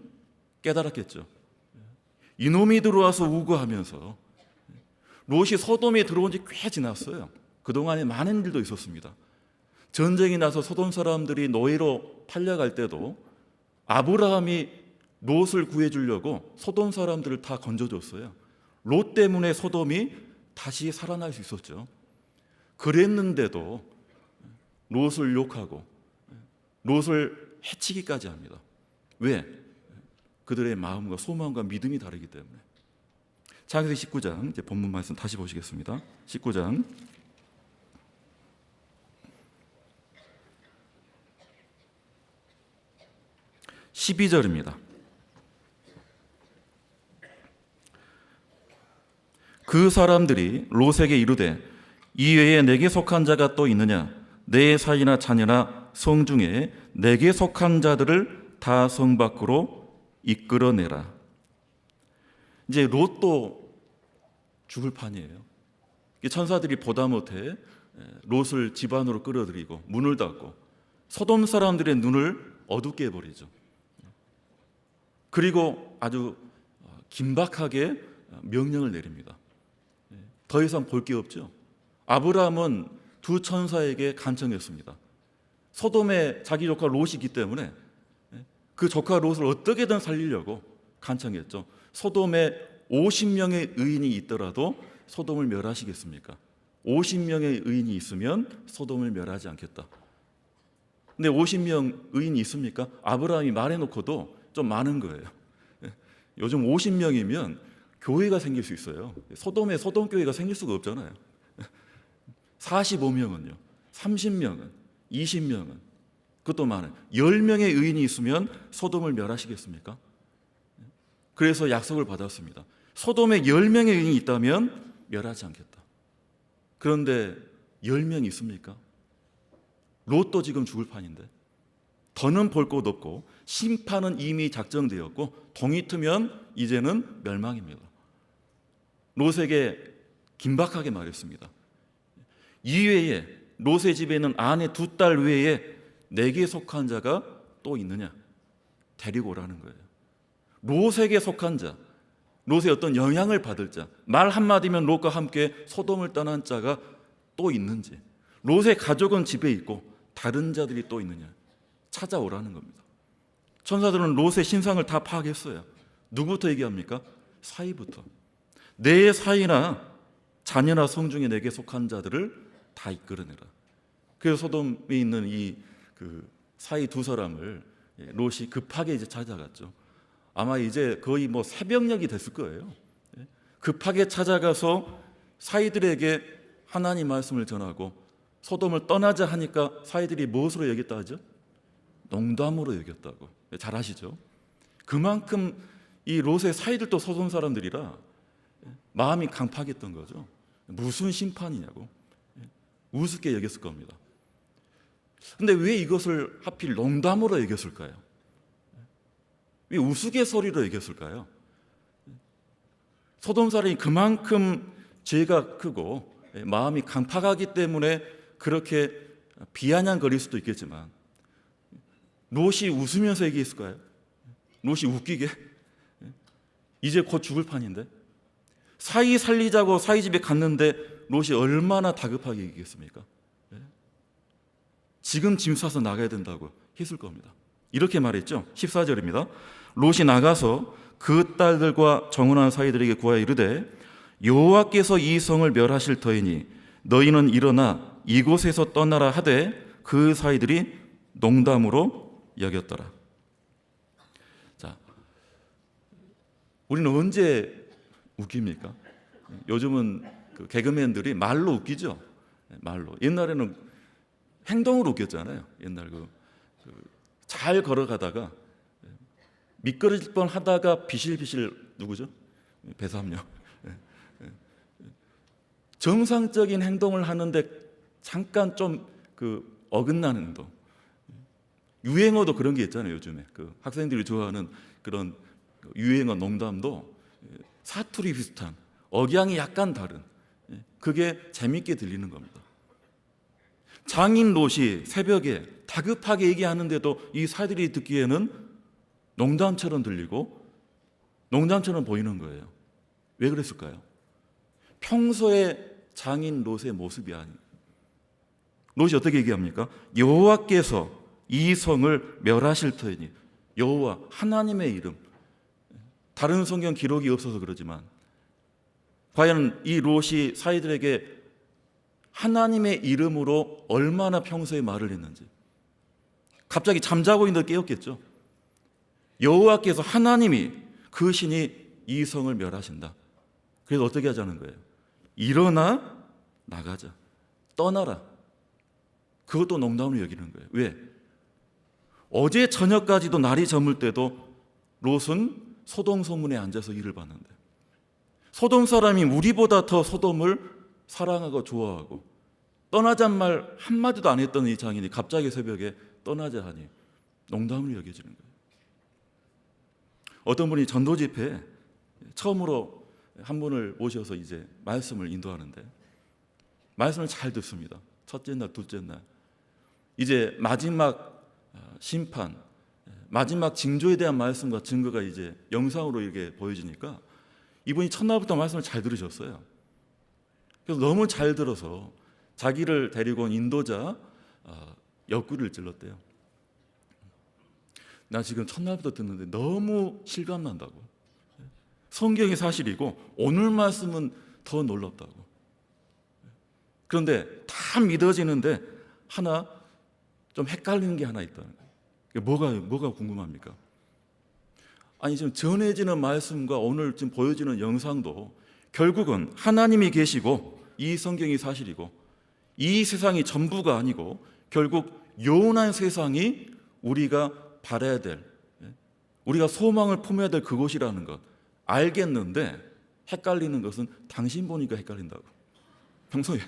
깨달았겠죠. 이놈이 들어와서 우거하면서, 롯이 소돔에 들어온 지 꽤 지났어요. 그동안에 많은 일도 있었습니다. 전쟁이 나서 소돔 사람들이 노예로 팔려갈 때도 아브라함이 롯을 구해주려고 소돔 사람들을 다 건져줬어요. 롯 때문에 소돔이 다시 살아날 수 있었죠. 그랬는데도 롯을 욕하고 롯을 해치기까지 합니다. 왜? 그들의 마음과 소망과 믿음이 다르기 때문에. 창세기 19장, 이제 본문 말씀 다시 보시겠습니다. 19장 12절입니다. 그 사람들이 롯에게 이르되 이외에 내게 속한 자가 또 있느냐? 내 사이나 자녀나 성 중에 내게 속한 자들을 다 성 밖으로 이끌어내라. 이제 롯도 죽을 판이에요. 천사들이 보다 못해 롯을 집 안으로 끌어들이고 문을 닫고 소돔 사람들의 눈을 어둡게 해버리죠. 그리고 아주 긴박하게 명령을 내립니다. 더 이상 볼 게 없죠. 아브라함은 두 천사에게 간청했습니다. 소돔에 자기 조카 롯이 있기 때문에 그 조카 롯을 어떻게든 살리려고 간청했죠. 소돔에 50명의 의인이 있더라도 소돔을 멸하시겠습니까? 50명의 의인이 있으면 소돔을 멸하지 않겠다. 근데 50명 의인이 있습니까? 아브라함이 말해놓고도 좀 많은 거예요. 요즘 50명이면 교회가 생길 수 있어요. 소돔에 소돔교회가 생길 수가 없잖아요. 45명은요, 30명은, 20명은, 그것도 많아요. 10명의 의인이 있으면 소돔을 멸하시겠습니까? 그래서 약속을 받았습니다. 소돔에 10명의 의인이 있다면 멸하지 않겠다. 그런데 10명이 있습니까? 롯도 지금 죽을 판인데 더는 볼 곳 없고 심판은 이미 작정되었고 동이 트면 이제는 멸망입니다. 롯에게 긴박하게 말했습니다. 이외에 롯의 집에 있는 아내 2딸 외에 내게 속한 자가 또 있느냐? 데리고 오라는 거예요. 롯에게 속한 자, 롯의 어떤 영향을 받을 자, 말 한마디면 롯과 함께 소돔을 떠난 자가 또 있는지, 롯의 가족은 집에 있고 다른 자들이 또 있느냐? 찾아오라는 겁니다. 천사들은 롯의 신상을 다 파악했어요. 누구부터 얘기합니까? 사이부터. 내 사이나 자녀나 성 중에 내게 속한 자들을 다 이끌어내라. 그래서 소돔에 있는 이 사이 두 사람을 롯이 급하게 이제 찾아갔죠. 아마 이제 거의 새벽녘이 됐을 거예요. 급하게 찾아가서 사이들에게 하나님 말씀을 전하고 소돔을 떠나자 하니까 사이들이 무엇으로 여겼다 하죠? 농담으로 여겼다고. 잘 아시죠? 그만큼 이 롯의 사이들도 소돔 사람들이라 마음이 강팍했던 거죠. 무슨 심판이냐고 우습게 여겼을 겁니다. 근데 왜 이것을 하필 농담으로 여겼을까요? 왜 우스갯소리로 여겼을까요? 소돔 사람이 그만큼 죄가 크고 마음이 강팍하기 때문에 그렇게 비아냥거릴 수도 있겠지만 롯이 웃으면서 얘기했을까요? 롯이 웃기게? 이제 곧 죽을 판인데 사이 살리자고 사이 집에 갔는데 롯이 얼마나 다급하게 얘기했습니까? 지금 짐 싸서 나가야 된다고 했을 겁니다. 이렇게 말했죠. 14절입니다. 롯이 나가서 그 딸들과 정혼한 사이들에게 구하여 이르되 여호와께서 이 성을 멸하실 터이니 너희는 일어나 이곳에서 떠나라 하되 그 사이들이 농담으로 여겼더라. 자, 우리는 언제 웃깁니까? 요즘은 개그맨들이 말로 웃기죠. 말로. 옛날에는 행동으로 웃겼잖아요. 옛날 잘 걸어가다가 미끄러질 뻔 하다가 비실비실 누구죠? 배삼녀. 정상적인 행동을 하는데 잠깐 좀 어긋나는 행동. 유행어도 그런 게 있잖아요. 요즘에 학생들이 좋아하는 그런 유행어 농담도 사투리 비슷한 억양이 약간 다른 그게 재밌게 들리는 겁니다. 장인 롯이 새벽에 다급하게 얘기하는데도 이 사들이 듣기에는 농담처럼 들리고 농담처럼 보이는 거예요. 왜 그랬을까요? 평소에 장인 롯의 모습이 아닌. 롯이 어떻게 얘기합니까? 여호와께서 이 성을 멸하실 터이니. 여호와 하나님의 이름. 다른 성경 기록이 없어서 그러지만 과연 이 롯이 사이들에게 하나님의 이름으로 얼마나 평소에 말을 했는지. 갑자기 잠자고 있는데 깨었겠죠. 여호와께서 하나님이 그 신이 이 성을 멸하신다. 그래서 어떻게 하자는 거예요? 일어나 나가자. 떠나라. 그것도 농담으로 여기는 거예요. 왜? 어제 저녁까지도 날이 저물 때도 롯은 소돔 성문에 앉아서 일을 봤는데 소돔 사람이 우리보다 더 소돔을 사랑하고 좋아하고 떠나잔 말 한마디도 안 했던 이 장인이 갑자기 새벽에 떠나자 하니 농담으로 여겨지는 거예요. 어떤 분이 전도 집회에 처음으로 한 분을 모셔서 이제 말씀을 인도하는데 말씀을 잘 듣습니다. 첫째 날, 둘째 날. 이제 마지막 심판, 마지막 징조에 대한 말씀과 증거가 이제 영상으로 이렇게 보여지니까 이분이 첫날부터 말씀을 잘 들으셨어요. 그래서 너무 잘 들어서 자기를 데리고 온 인도자 옆구리를 찔렀대요. 나 지금 첫날부터 듣는데 너무 실감난다고. 성경이 사실이고 오늘 말씀은 더 놀랍다고. 그런데 다 믿어지는데 하나 좀 헷갈리는 게 하나 있다는 거예요. 뭐가 궁금합니까? 아니 지금 전해지는 말씀과 오늘 지금 보여지는 영상도 결국은 하나님이 계시고 이 성경이 사실이고 이 세상이 전부가 아니고 결국 영원한 세상이 우리가 바라야 될, 우리가 소망을 품어야 될 그곳이라는 것 알겠는데 헷갈리는 것은 당신 보니까 헷갈린다고. 평소에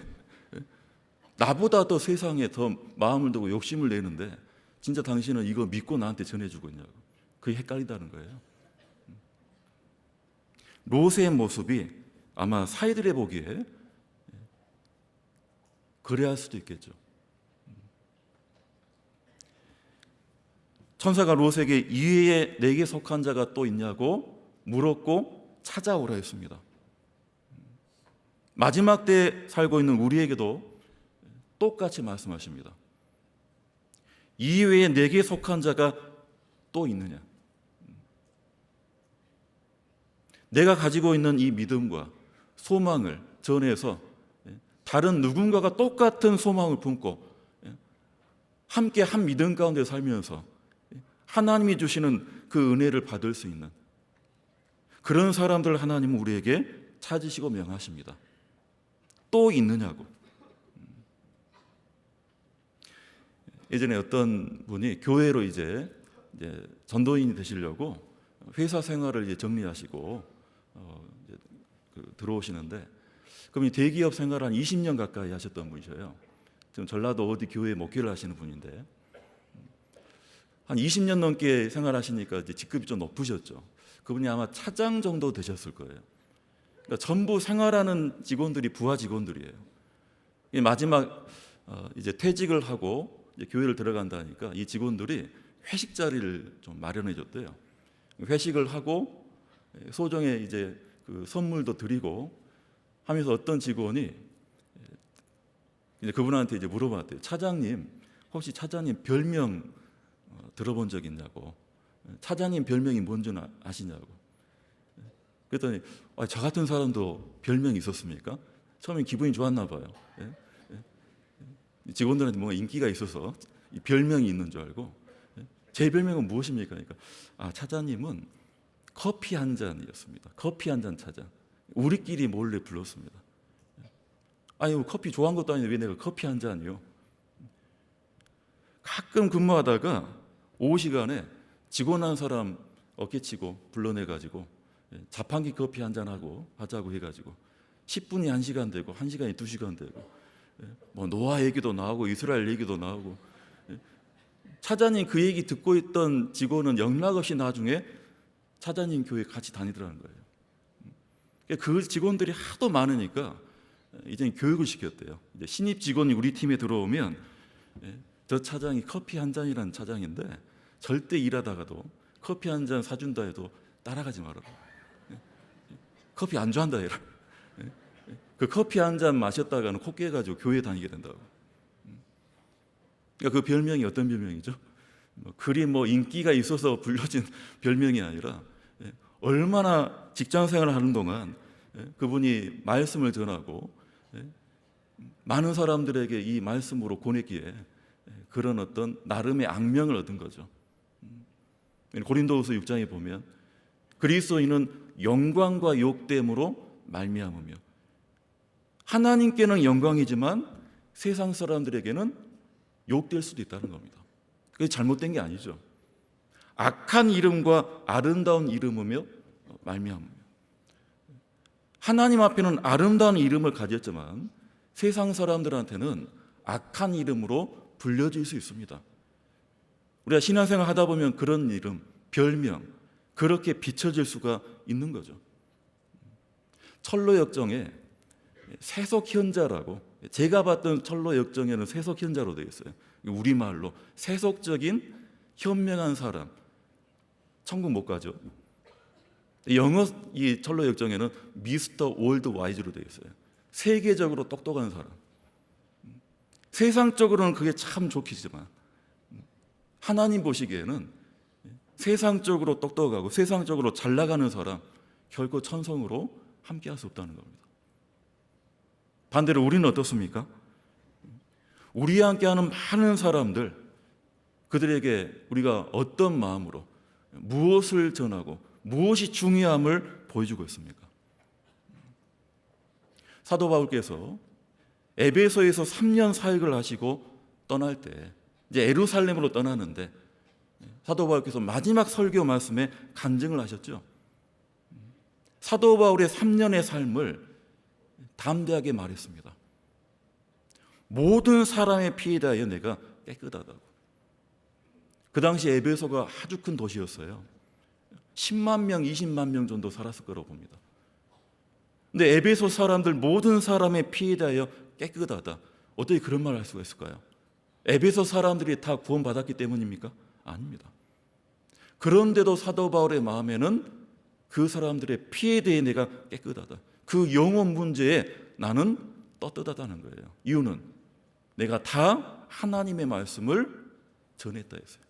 나보다 더 세상에 더 마음을 두고 욕심을 내는데 진짜 당신은 이거 믿고 나한테 전해주고 있냐고. 그게 헷갈린다는 거예요. 롯의 모습이 아마 사이들의 보기에 그래야 할 수도 있겠죠. 천사가 롯에게 이외에 내게 속한 자가 또 있냐고 물었고 찾아오라 했습니다. 마지막 때에 살고 있는 우리에게도 똑같이 말씀하십니다. 이외에 내게 속한 자가 또 있느냐? 내가 가지고 있는 이 믿음과 소망을 전해서 다른 누군가가 똑같은 소망을 품고 함께 한 믿음 가운데 살면서 하나님이 주시는 그 은혜를 받을 수 있는 그런 사람들 하나님은 우리에게 찾으시고 명하십니다. 또 있느냐고. 예전에 어떤 분이 교회로 이제 전도인이 되시려고 회사 생활을 이제 정리하시고 이제 들어오시는데 그럼 이 대기업 생활 한 20년 가까이 하셨던 분이셔요. 지금 전라도 어디 교회에 목회를 하시는 분인데 한 20년 넘게 생활하시니까 이제 직급이 좀 높으셨죠. 그분이 아마 차장 정도 되셨을 거예요. 그러니까 전부 생활하는 직원들이 부하 직원들이에요. 마지막 이제 퇴직을 하고 이제 교회를 들어간다니까 이 직원들이 회식 자리를 좀 마련해 줬대요. 회식을 하고 소정의 이제 그 선물도 드리고 하면서 어떤 직원이 이제 그분한테 이제 물어봤대요. 차장님, 혹시 차장님 별명 들어본 적 있냐고. 차장님 별명이 뭔지 아시냐고. 그랬더니 저 같은 사람도 별명이 있었습니까? 처음에 기분이 좋았나 봐요. 직원들한테 뭔가 인기가 있어서 별명이 있는 줄 알고 제 별명은 무엇입니까? 그러니까 차장님은 커피 한 잔이었습니다. 커피 한 잔 차장. 우리끼리 몰래 불렀습니다. 아니 커피 좋아한 것도 아닌데 왜 내가 커피 한 잔이요? 가끔 근무하다가 오후 시간에 직원 한 사람 어깨치고 불러내가지고 자판기 커피 한 잔하고 하자고 해가지고 10분이 1시간 되고 1시간이 2시간 되고 뭐 노아 얘기도 나오고 이스라엘 얘기도 나오고 차장님 그 얘기 듣고 있던 직원은 연락 없이 나중에 차장님 교회 같이 다니더라는 거예요. 그 직원들이 하도 많으니까 이제 교육을 시켰대요. 이제 신입 직원이 우리 팀에 들어오면 저 차장이 커피 한 잔이라는 차장인데 절대 일하다가도 커피 한 잔 사준다 해도 따라가지 말아라. 커피 안 좋아한다 해라. 그 커피 한 잔 마셨다가는 코 깨가지고 교회 다니게 된다고. 그러니까 그 별명이 어떤 별명이죠? 그리 뭐 인기가 있어서 불려진 별명이 아니라 얼마나 직장 생활을 하는 동안 그분이 말씀을 전하고 많은 사람들에게 이 말씀으로 보냈기에 그런 어떤 나름의 악명을 얻은 거죠. 고린도후서 6장에 보면 그리스도인은 영광과 욕됨으로 말미암으며 하나님께는 영광이지만 세상 사람들에게는 욕될 수도 있다는 겁니다. 그게 잘못된 게 아니죠. 악한 이름과 아름다운 이름이며 말미암으며 하나님 앞에는 아름다운 이름을 가졌지만 세상 사람들한테는 악한 이름으로 불려질 수 있습니다. 우리가 신앙생활 하다 보면 그런 이름, 별명, 그렇게 비춰질 수가 있는 거죠. 철로 역정에 세속현자라고, 제가 봤던 철로 역정에는 세속현자로 되어 있어요. 우리말로 세속적인 현명한 사람, 천국 못 가죠. 영어 이 철로 역정에는 미스터 월드 와이즈로 되어 있어요. 세계적으로 똑똑한 사람. 세상적으로는 그게 참 좋겠지만 하나님 보시기에는 세상적으로 똑똑하고 세상적으로 잘 나가는 사람 결코 천성으로 함께할 수 없다는 겁니다. 반대로 우리는 어떻습니까? 우리와 함께하는 많은 사람들, 그들에게 우리가 어떤 마음으로 무엇을 전하고 무엇이 중요함을 보여주고 있습니까? 사도 바울께서 에베소에서 3년 사역을 하시고 떠날 때 이제 예루살렘으로 떠나는데 사도 바울께서 마지막 설교 말씀에 간증을 하셨죠. 사도 바울의 3년의 삶을 담대하게 말했습니다. 모든 사람의 피에 대하여 내가 깨끗하다고. 그 당시 에베소가 아주 큰 도시였어요. 10만 명, 20만 명 정도 살았을 거라고 봅니다. 근데 에베소 사람들 모든 사람의 피에 대하여 깨끗하다. 어떻게 그런 말을 할 수가 있을까요? 에베소 사람들이 다 구원받았기 때문입니까? 아닙니다. 그런데도 사도 바울의 마음에는 그 사람들의 피에 대해 내가 깨끗하다. 그 영혼 문제에 나는 떳떳하다는 거예요. 이유는 내가 다 하나님의 말씀을 전했다 했어요.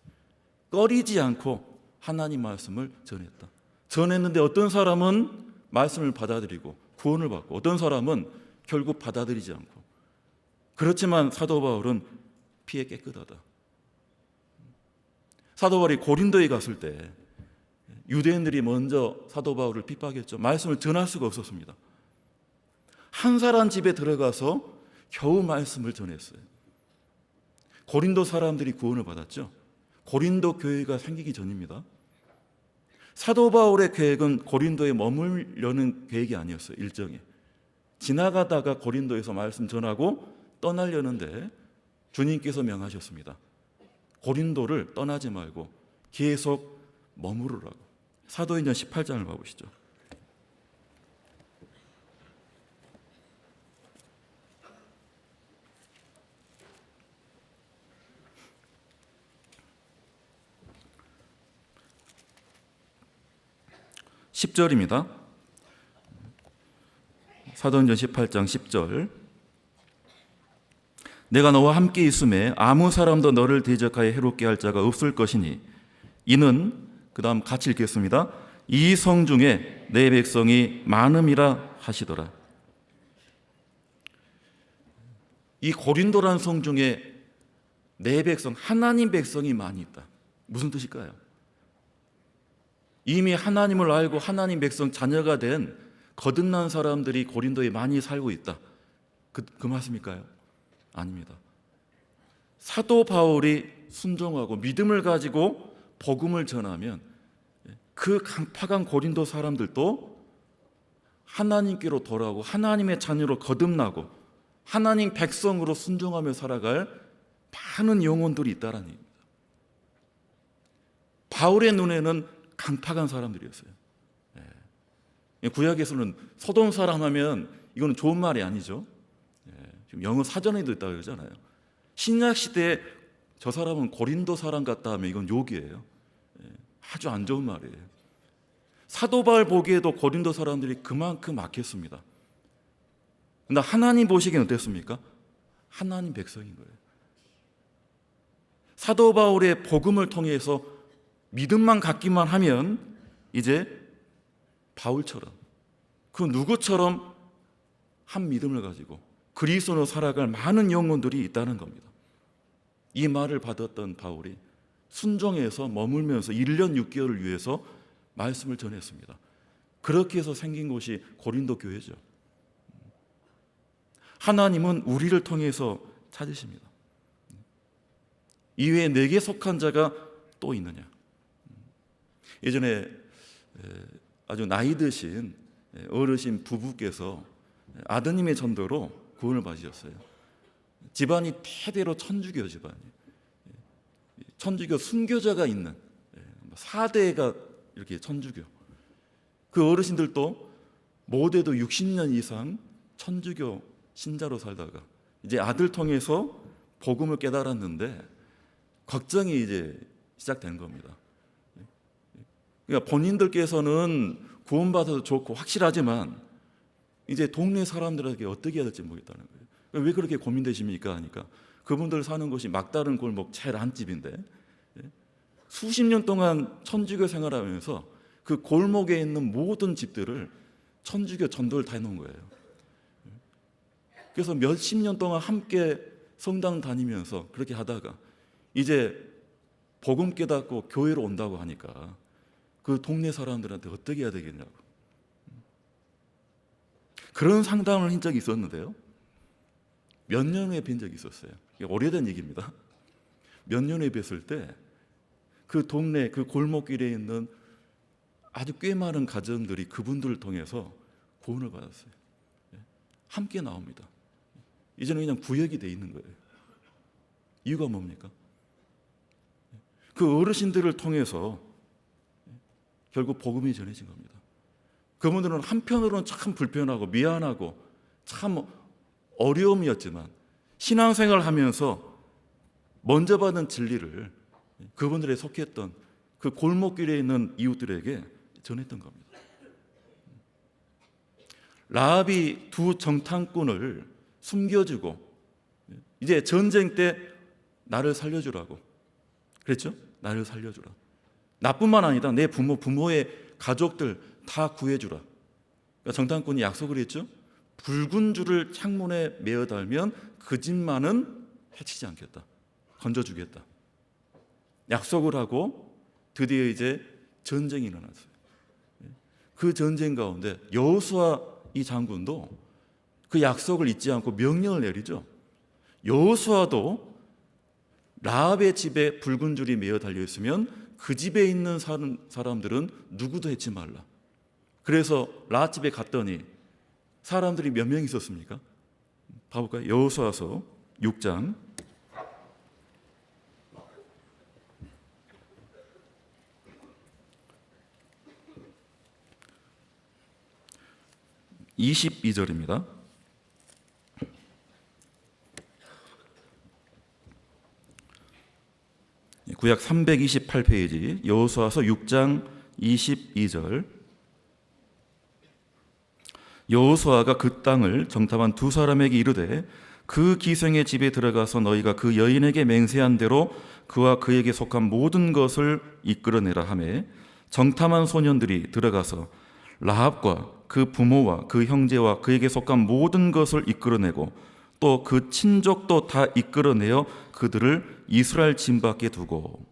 꺼리지 않고 하나님 말씀을 전했다. 전했는데 어떤 사람은 말씀을 받아들이고 구원을 받고 어떤 사람은 결국 받아들이지 않고. 그렇지만 사도 바울은 피에 깨끗하다. 사도 바울이 고린도에 갔을 때 유대인들이 먼저 사도 바울을 핍박했죠. 말씀을 전할 수가 없었습니다. 한 사람 집에 들어가서 겨우 말씀을 전했어요. 고린도 사람들이 구원을 받았죠. 고린도 교회가 생기기 전입니다. 사도 바울의 계획은 고린도에 머물려는 계획이 아니었어요. 일정이 지나가다가 고린도에서 말씀 전하고 떠나려는데 주님께서 명하셨습니다. 고린도를 떠나지 말고 계속 머무르라고. 사도행전 18장을 봐보시죠. (10절입니다) 사도행전 18장 10절. 내가 너와 함께 있음에 아무 사람도 너를 대적하여 해롭게 할 자가 없을 것이니 이는, 그 다음 같이 읽겠습니다. 이 성 중에 내 백성이 많음이라 하시더라. 이 고린도라는 성 중에 내 백성, 하나님 백성이 많이 있다. 무슨 뜻일까요? 이미 하나님을 알고 하나님 백성 자녀가 된 거듭난 사람들이 고린도에 많이 살고 있다. 그 말씀일까요? 아닙니다. 사도 바울이 순종하고 믿음을 가지고 복음을 전하면 그 강팍한 고린도 사람들도 하나님께로 돌아오고 하나님의 자녀로 거듭나고 하나님 백성으로 순종하며 살아갈 많은 영혼들이 있다는 얘기입니다. 바울의 눈에는 강팍한 사람들이었어요. 구약에서는 소돔 사람 하면 이거는 좋은 말이 아니죠. 지금 영어 사전에도 있다고 그러잖아요. 신약 시대에 저 사람은 고린도 사람 같다 하면 이건 욕이에요. 아주 안 좋은 말이에요. 사도 바울 보기에도 고린도 사람들이 그만큼 악했습니다. 그런데 하나님 보시기엔 어땠습니까? 하나님 백성인 거예요. 사도 바울의 복음을 통해서 믿음만 갖기만 하면 이제 바울처럼 그 누구처럼 한 믿음을 가지고 그리스도로 살아갈 많은 영혼들이 있다는 겁니다. 이 말을 받았던 바울이 순종해서 머물면서 1년 6개월을 위해서 말씀을 전했습니다. 그렇게 해서 생긴 곳이 고린도 교회죠. 하나님은 우리를 통해서 찾으십니다. 이외에 내게 속한 자가 또 있느냐. 예전에 아주 나이 드신 어르신 부부께서 아드님의 전도로 구원을 받으셨어요. 집안이 대대로 천주교 집안이에요. 천주교 순교자가 있는 4대가 이렇게 천주교. 그 어르신들도 모두도 60년 이상 천주교 신자로 살다가 이제 아들 통해서 복음을 깨달았는데 걱정이 이제 시작된 겁니다. 그러니까 본인들께서는 구원받아도 좋고 확실하지만 이제 동네 사람들에게 어떻게 해야 될지 모르겠다는 거예요. 왜 그렇게 고민되십니까? 하니까 그분들 사는 곳이 막다른 골목 제일 안집인데 수십 년 동안 천주교 생활하면서 그 골목에 있는 모든 집들을 천주교 전도를 다 해놓은 거예요. 그래서 몇십 년 동안 함께 성당 다니면서 그렇게 하다가 이제 복음 깨닫고 교회로 온다고 하니까 그 동네 사람들한테 어떻게 해야 되겠냐고 그런 상담을 한 적이 있었는데요. 몇 년 후에 뵌 적이 있었어요. 이게 오래된 얘기입니다. 몇 년 후에 뵀을 때 그 동네 그 골목길에 있는 아주 꽤 많은 가정들이 그분들을 통해서 구원을 받았어요. 함께 나옵니다. 이제는 그냥 구역이 돼 있는 거예요. 이유가 뭡니까? 그 어르신들을 통해서 결국 복음이 전해진 겁니다. 그분들은 한편으로는 참 불편하고 미안하고 참 어려움이었지만 신앙생활을 하면서 먼저 받은 진리를 그분들에 속했던 그 골목길에 있는 이웃들에게 전했던 겁니다. 라합이 두 정탐꾼을 숨겨주고 이제 전쟁 때 나를 살려주라고 그랬죠? 나를 살려주라. 나뿐만 아니다. 내 부모의 가족들 다 구해주라. 그러니까 정탐꾼이 약속을 했죠. 붉은 줄을 창문에 매어 달면 그 집만은 해치지 않겠다. 건져주겠다. 약속을 하고 드디어 이제 전쟁이 일어났어요. 그 전쟁 가운데 여호수아 이 장군도 그 약속을 잊지 않고 명령을 내리죠. 여호수아도 라합의 집에 붉은 줄이 매어 달려 있으면 그 집에 있는 사람들은 누구도 해치 말라. 그래서 라합 집에 갔더니 사람들이 몇 명 있었습니까? 봐볼까요? 여호수아서 6장 22절입니다. 구약 328페이지 여호수아서 6장 22절. 여호수아가 그 땅을 정탐한 두 사람에게 이르되 그 기생의 집에 들어가서 너희가 그 여인에게 맹세한 대로 그와 그에게 속한 모든 것을 이끌어내라 하매 정탐한 소년들이 들어가서 라합과 그 부모와 그 형제와 그에게 속한 모든 것을 이끌어내고 또 그 친족도 다 이끌어내어 그들을 이스라엘 진 밖에 두고.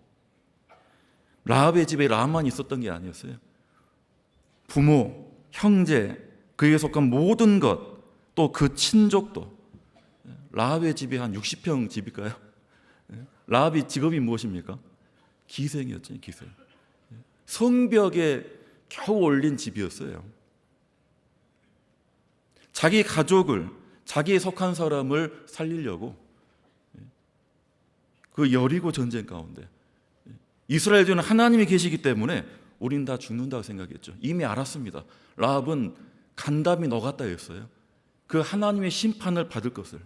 라합의 집에 라합만 있었던 게 아니었어요. 부모, 형제, 그에게 속한 모든 것, 또 그 친족도. 라합의 집이 한 60평 집일까요? 라합이 직업이 무엇입니까? 기생이었죠. 기생. 성벽에 겨우 올린 집이었어요. 자기 가족을, 자기에 속한 사람을 살리려고 그 여리고 전쟁 가운데 이스라엘에는 하나님이 계시기 때문에 우린 다 죽는다고 생각했죠. 이미 알았습니다. 라합은 간담이 녹았다 했어요. 그 하나님의 심판을 받을 것을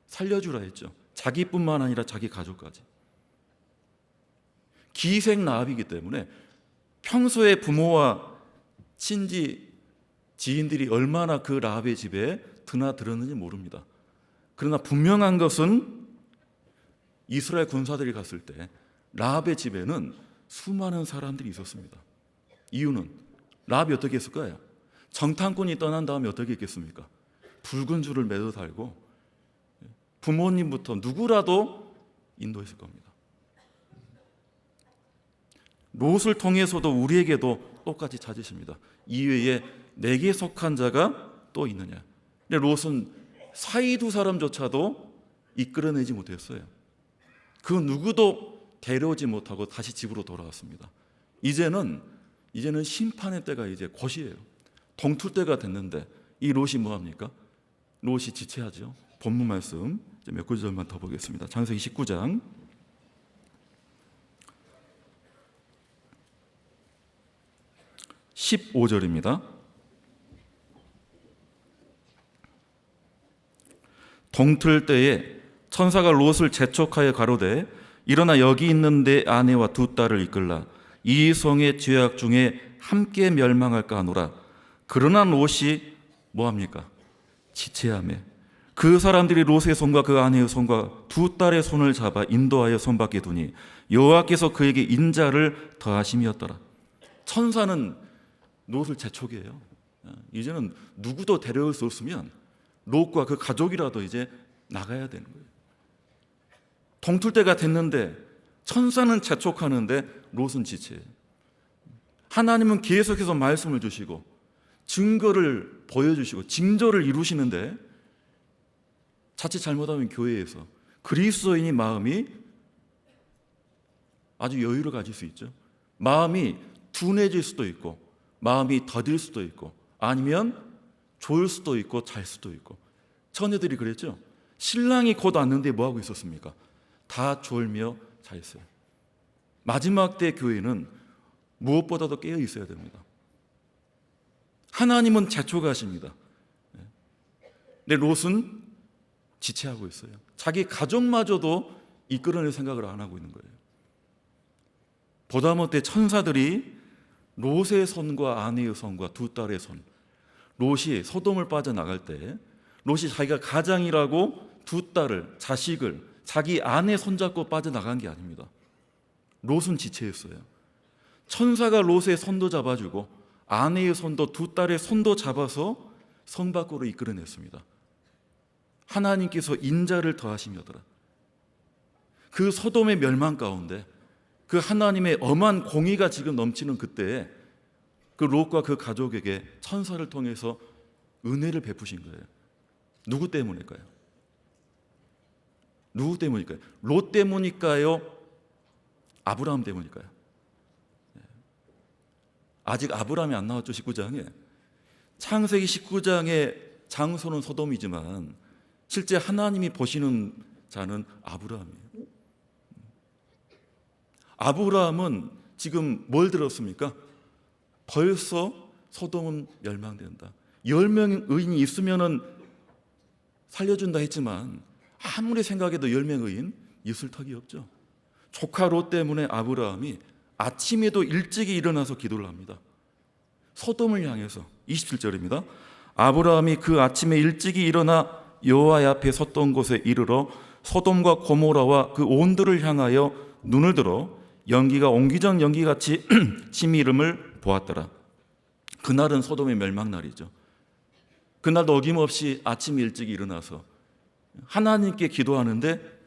살려주라 했죠. 자기뿐만 아니라 자기 가족까지. 기생 라합이기 때문에 평소에 부모와 친지, 지인들이 얼마나 그 라합의 집에 드나들었는지 모릅니다. 그러나 분명한 것은 이스라엘 군사들이 갔을 때 라합의 집에는 수많은 사람들이 있었습니다. 이유는 라합이 어떻게 했을까요? 정탐꾼이 떠난 다음에 어떻게 했겠습니까? 붉은 줄을 매어 달고 부모님부터 누구라도 인도했을 겁니다. 롯을 통해서도 우리에게도 똑같이 찾으십니다. 이외에 내게 속한 자가 또 있느냐. 근데 롯은 사이 두 사람조차도 이끌어내지 못했어요. 그 누구도 데려오지 못하고 다시 집으로 돌아왔습니다. 이제는 심판의 때가 이제 곧이에요. 동틀 때가 됐는데 이 롯이 뭐합니까? 롯이 지체하죠. 본문 말씀 몇 구절만 더 보겠습니다. 창세기 19장 15절입니다. 동틀 때에 천사가 롯을 재촉하여 가로되 일어나 여기 있는 내 아내와 두 딸을 이끌라 이 성의 죄악 중에 함께 멸망할까 하노라. 그러나 롯이 뭐합니까? 지체하며 그 사람들이 롯의 손과 그 아내의 손과 두 딸의 손을 잡아 인도하여 손 밖에 두니 여호와께서 그에게 인자를 더하심이었더라. 천사는 롯을 재촉해요. 이제는 누구도 데려올 수 없으면 롯과 그 가족이라도 이제 나가야 되는 거예요. 동틀 때가 됐는데 천사는 재촉하는데 롯은 지체해요. 하나님은 계속해서 말씀을 주시고 증거를 보여주시고 징조를 이루시는데 자칫 잘못하면 교회에서 그리스도인이 마음이 아주 여유를 가질 수 있죠. 마음이 둔해질 수도 있고 마음이 더딜 수도 있고 아니면 졸 수도 있고 잘 수도 있고. 처녀들이 그랬죠. 신랑이 곧 왔는데 뭐하고 있었습니까? 다 졸며 자 있어요. 마지막 때 교회는 무엇보다도 깨어 있어야 됩니다. 하나님은 재촉하십니다. 근데 롯은 지체하고 있어요. 자기 가족마저도 이끌어낼 생각을 안 하고 있는 거예요. 보다 못해 천사들이 롯의 손과 아내의 손과 두 딸의 손, 롯이 소돔을 빠져나갈 때 롯이 자기가 가장이라고 두 딸을, 자식을 자기 아내 손잡고 빠져나간 게 아닙니다. 롯은 지체했어요. 천사가 롯의 손도 잡아주고 아내의 손도 두 딸의 손도 잡아서 성 밖으로 이끌어냈습니다. 하나님께서 인자를 더하시며더라. 그 소돔의 멸망 가운데 그 하나님의 엄한 공의가 지금 넘치는 그때에 그 롯과 그 가족에게 천사를 통해서 은혜를 베푸신 거예요. 누구 때문일까요? 누구 때문일까요? 롯 때문일까요? 아브라함 때문일까요? 아직 아브라함이 안 나왔죠. 19장에. 창세기 19장의 장소는 소돔이지만 실제 하나님이 보시는 자는 아브라함이에요. 아브라함은 지금 뭘 들었습니까? 벌써 소돔은 멸망된다. 10명 의인이 있으면은 살려준다 했지만 아무리 생각해도 10명 의인 있을 턱이 없죠. 조카 롯 때문에 아브라함이 아침에도 일찍이 일어나서 기도를 합니다. 소돔을 향해서 27절입니다. 아브라함이 그 아침에 일찍이 일어나 여호와의 앞에 섰던 곳에 이르러 소돔과 고모라와 그 온들을 향하여 눈을 들어 연기가 옹기전 연기같이 치밀음을 보았더라. 그날은 소돔의 멸망날이죠. 그날도 어김없이 아침 일찍 일어나서 하나님께 기도하는데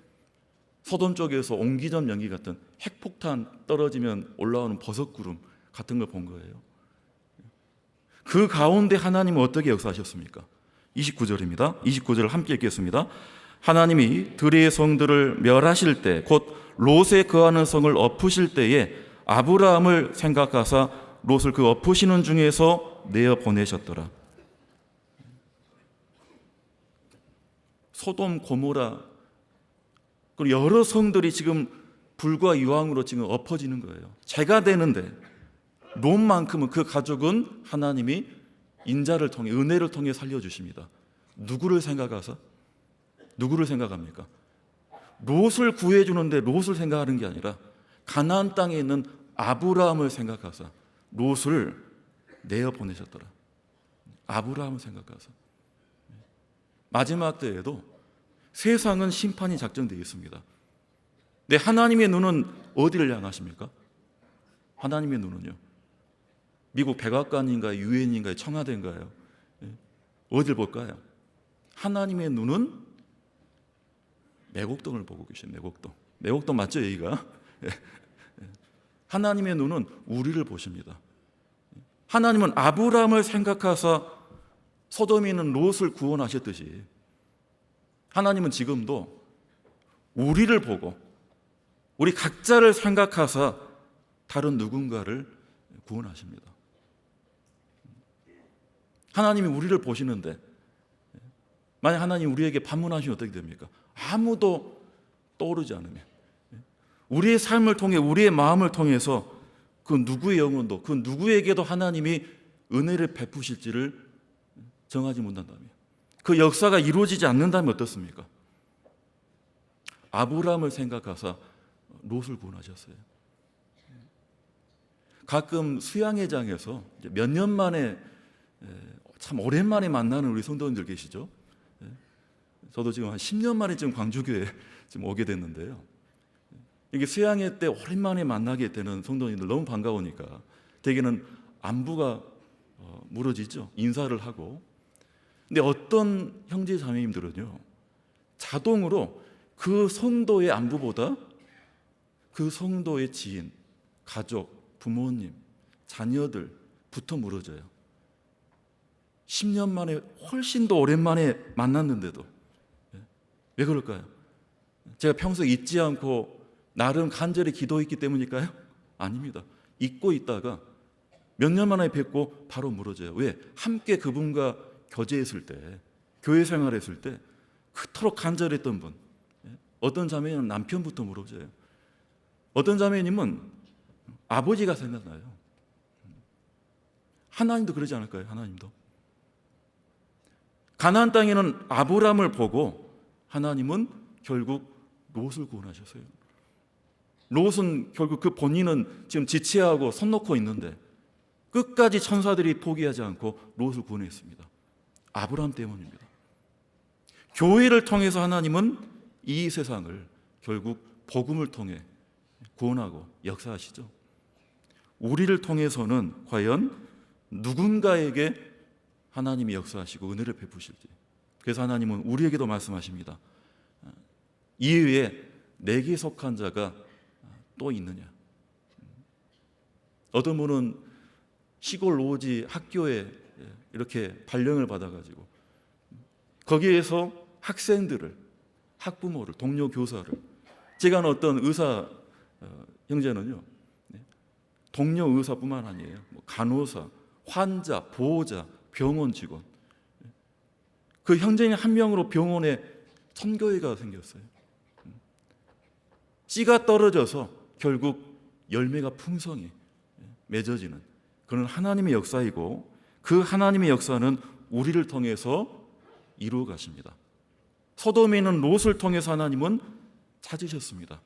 소돔 쪽에서 옹기전 연기 같은 핵폭탄 떨어지면 올라오는 버섯구름 같은 걸 본 거예요. 그 가운데 하나님은 어떻게 역사하셨습니까? 29절입니다. 29절을 함께 읽겠습니다. 하나님이 들의 성들을 멸하실 때 곧 롯에 거하는 성을 엎으실 때에 아브라함을 생각하사 롯을 그 엎으시는 중에서 내어 보내셨더라. 소돔 고모라 그리고 여러 성들이 지금 불과 유황으로 지금 엎어지는 거예요. 죄가 되는데 롯만큼은 그 가족은 하나님이 인자를 통해 은혜를 통해 살려주십니다. 누구를 생각해서? 누구를 생각합니까? 롯을 구해주는데 롯을 생각하는 게 아니라 가나안 땅에 있는 아브라함을 생각하사 롯을 내어 보내셨더라. 아브라함을 생각하사. 마지막 때에도 세상은 심판이 작정되어 있습니다. 근데 하나님의 눈은 어디를 향하십니까? 하나님의 눈은요. 미국 백악관인가요? 유엔인가요? 청와대인가요? 어딜 볼까요? 하나님의 눈은 매곡동을 보고 계셔요. 매곡동. 매곡동 맞죠, 여기가? 하나님의 눈은 우리를 보십니다. 하나님은 아브라함을 생각하사 소돔에 있는 롯을 구원하셨듯이 하나님은 지금도 우리를 보고 우리 각자를 생각하사 다른 누군가를 구원하십니다. 하나님이 우리를 보시는데 만약 하나님 우리에게 반문하시면 어떻게 됩니까? 아무도 떠오르지 않으면, 우리의 삶을 통해 우리의 마음을 통해서 그 누구의 영혼도 그 누구에게도 하나님이 은혜를 베푸실지를 정하지 못한다면, 그 역사가 이루어지지 않는다면 어떻습니까? 아브라함을 생각하사 롯을 구원하셨어요. 가끔 수양회장에서 몇 년 만에, 참 오랜만에 만나는 우리 성도님들 계시죠? 저도 지금 한 10년 만에 지금 광주교회 지금 오게 됐는데요. 이게 수양회 때 오랜만에 만나게 되는 성도님들 너무 반가우니까 대개는 안부가 물어지죠. 인사를 하고. 근데 어떤 형제 자매님들은요, 자동으로 그 성도의 안부보다 그 성도의 지인, 가족, 부모님, 자녀들부터 물어져요. 10년 만에 훨씬 더 오랜만에 만났는데도. 왜 그럴까요? 제가 평소에 잊지 않고 나름 간절히 기도했기 때문일까요? 아닙니다. 잊고 있다가 몇 년 만에 뵙고 바로 물어져요. 왜? 함께 그분과 교제했을 때, 교회 생활했을 때 그토록 간절했던 분. 어떤 자매는 남편부터 물어져요. 어떤 자매님은 아버지가 생각나요. 하나님도 그러지 않을까요? 하나님도. 가나안 땅에는 아브라함을 보고 하나님은 결국 롯을 구원하셨어요. 롯은 결국 그 본인은 지금 지체하고 손 놓고 있는데 끝까지 천사들이 포기하지 않고 롯을 구원했습니다. 아브라함 때문입니다. 교회를 통해서 하나님은 이 세상을 결국 복음을 통해 구원하고 역사하시죠. 우리를 통해서는 과연 누군가에게 하나님이 역사하시고 은혜를 베푸실지. 그래서 하나님은 우리에게도 말씀하십니다. 이외에 내게 속한 자가 또 있느냐. 어떤 분은 시골 오지 학교에 이렇게 발령을 받아가지고 거기에서 학생들을, 학부모를, 동료 교사를, 제가 아는 어떤 의사 형제는요, 동료 의사뿐만 아니에요. 간호사, 환자, 보호자, 병원 직원. 그 형제인 한 명으로 병원에 선교회가 생겼어요. 씨가 떨어져서 결국 열매가 풍성히 맺어지는 그런 하나님의 역사이고, 그 하나님의 역사는 우리를 통해서 이루어 가십니다. 소돔에 있는 롯을 통해서 하나님은 찾으셨습니다.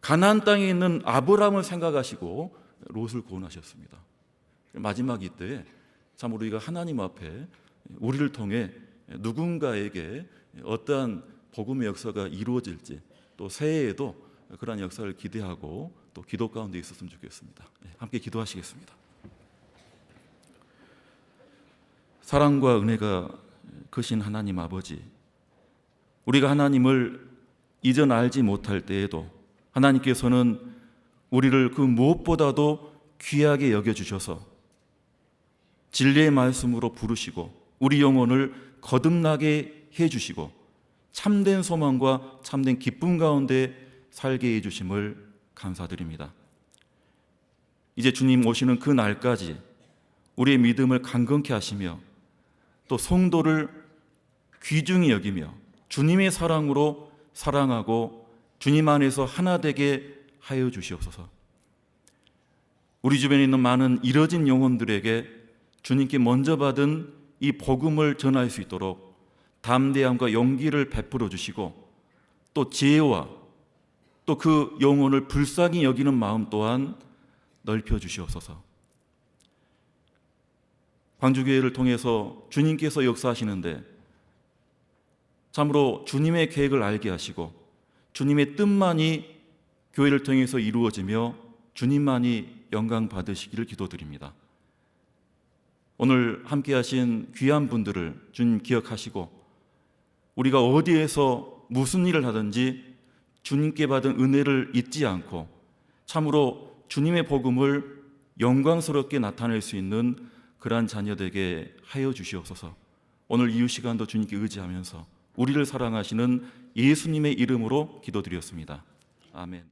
가나안 땅에 있는 아브라함을 생각하시고 롯을 구원하셨습니다. 마지막 이때에 참 우리가 하나님 앞에 우리를 통해 누군가에게 어떠한 복음의 역사가 이루어질지, 또 새해에도 그러한 역사를 기대하고 또 기도 가운데 있었으면 좋겠습니다. 함께 기도하시겠습니다. 사랑과 은혜가 크신 하나님 아버지, 우리가 하나님을 이전 알지 못할 때에도 하나님께서는 우리를 그 무엇보다도 귀하게 여겨주셔서 진리의 말씀으로 부르시고 우리 영혼을 거듭나게 해주시고 참된 소망과 참된 기쁨 가운데 살게 해주심을 감사드립니다. 이제 주님 오시는 그 날까지 우리의 믿음을 강건케 하시며 또 성도를 귀중히 여기며 주님의 사랑으로 사랑하고 주님 안에서 하나 되게 하여 주시옵소서. 우리 주변에 있는 많은 잃어진 영혼들에게 주님께 먼저 받은 이 복음을 전할 수 있도록 담대함과 용기를 베풀어 주시고 또 지혜와 또 그 영혼을 불쌍히 여기는 마음 또한 넓혀 주시옵소서. 광주교회를 통해서 주님께서 역사하시는데 참으로 주님의 계획을 알게 하시고 주님의 뜻만이 교회를 통해서 이루어지며 주님만이 영광 받으시기를 기도드립니다. 오늘 함께 하신 귀한 분들을 주님 기억하시고 우리가 어디에서 무슨 일을 하든지 주님께 받은 은혜를 잊지 않고 참으로 주님의 복음을 영광스럽게 나타낼 수 있는 그러한 자녀되게 하여 주시옵소서. 오늘 이후 시간도 주님께 의지하면서 우리를 사랑하시는 예수님의 이름으로 기도드렸습니다. 아멘.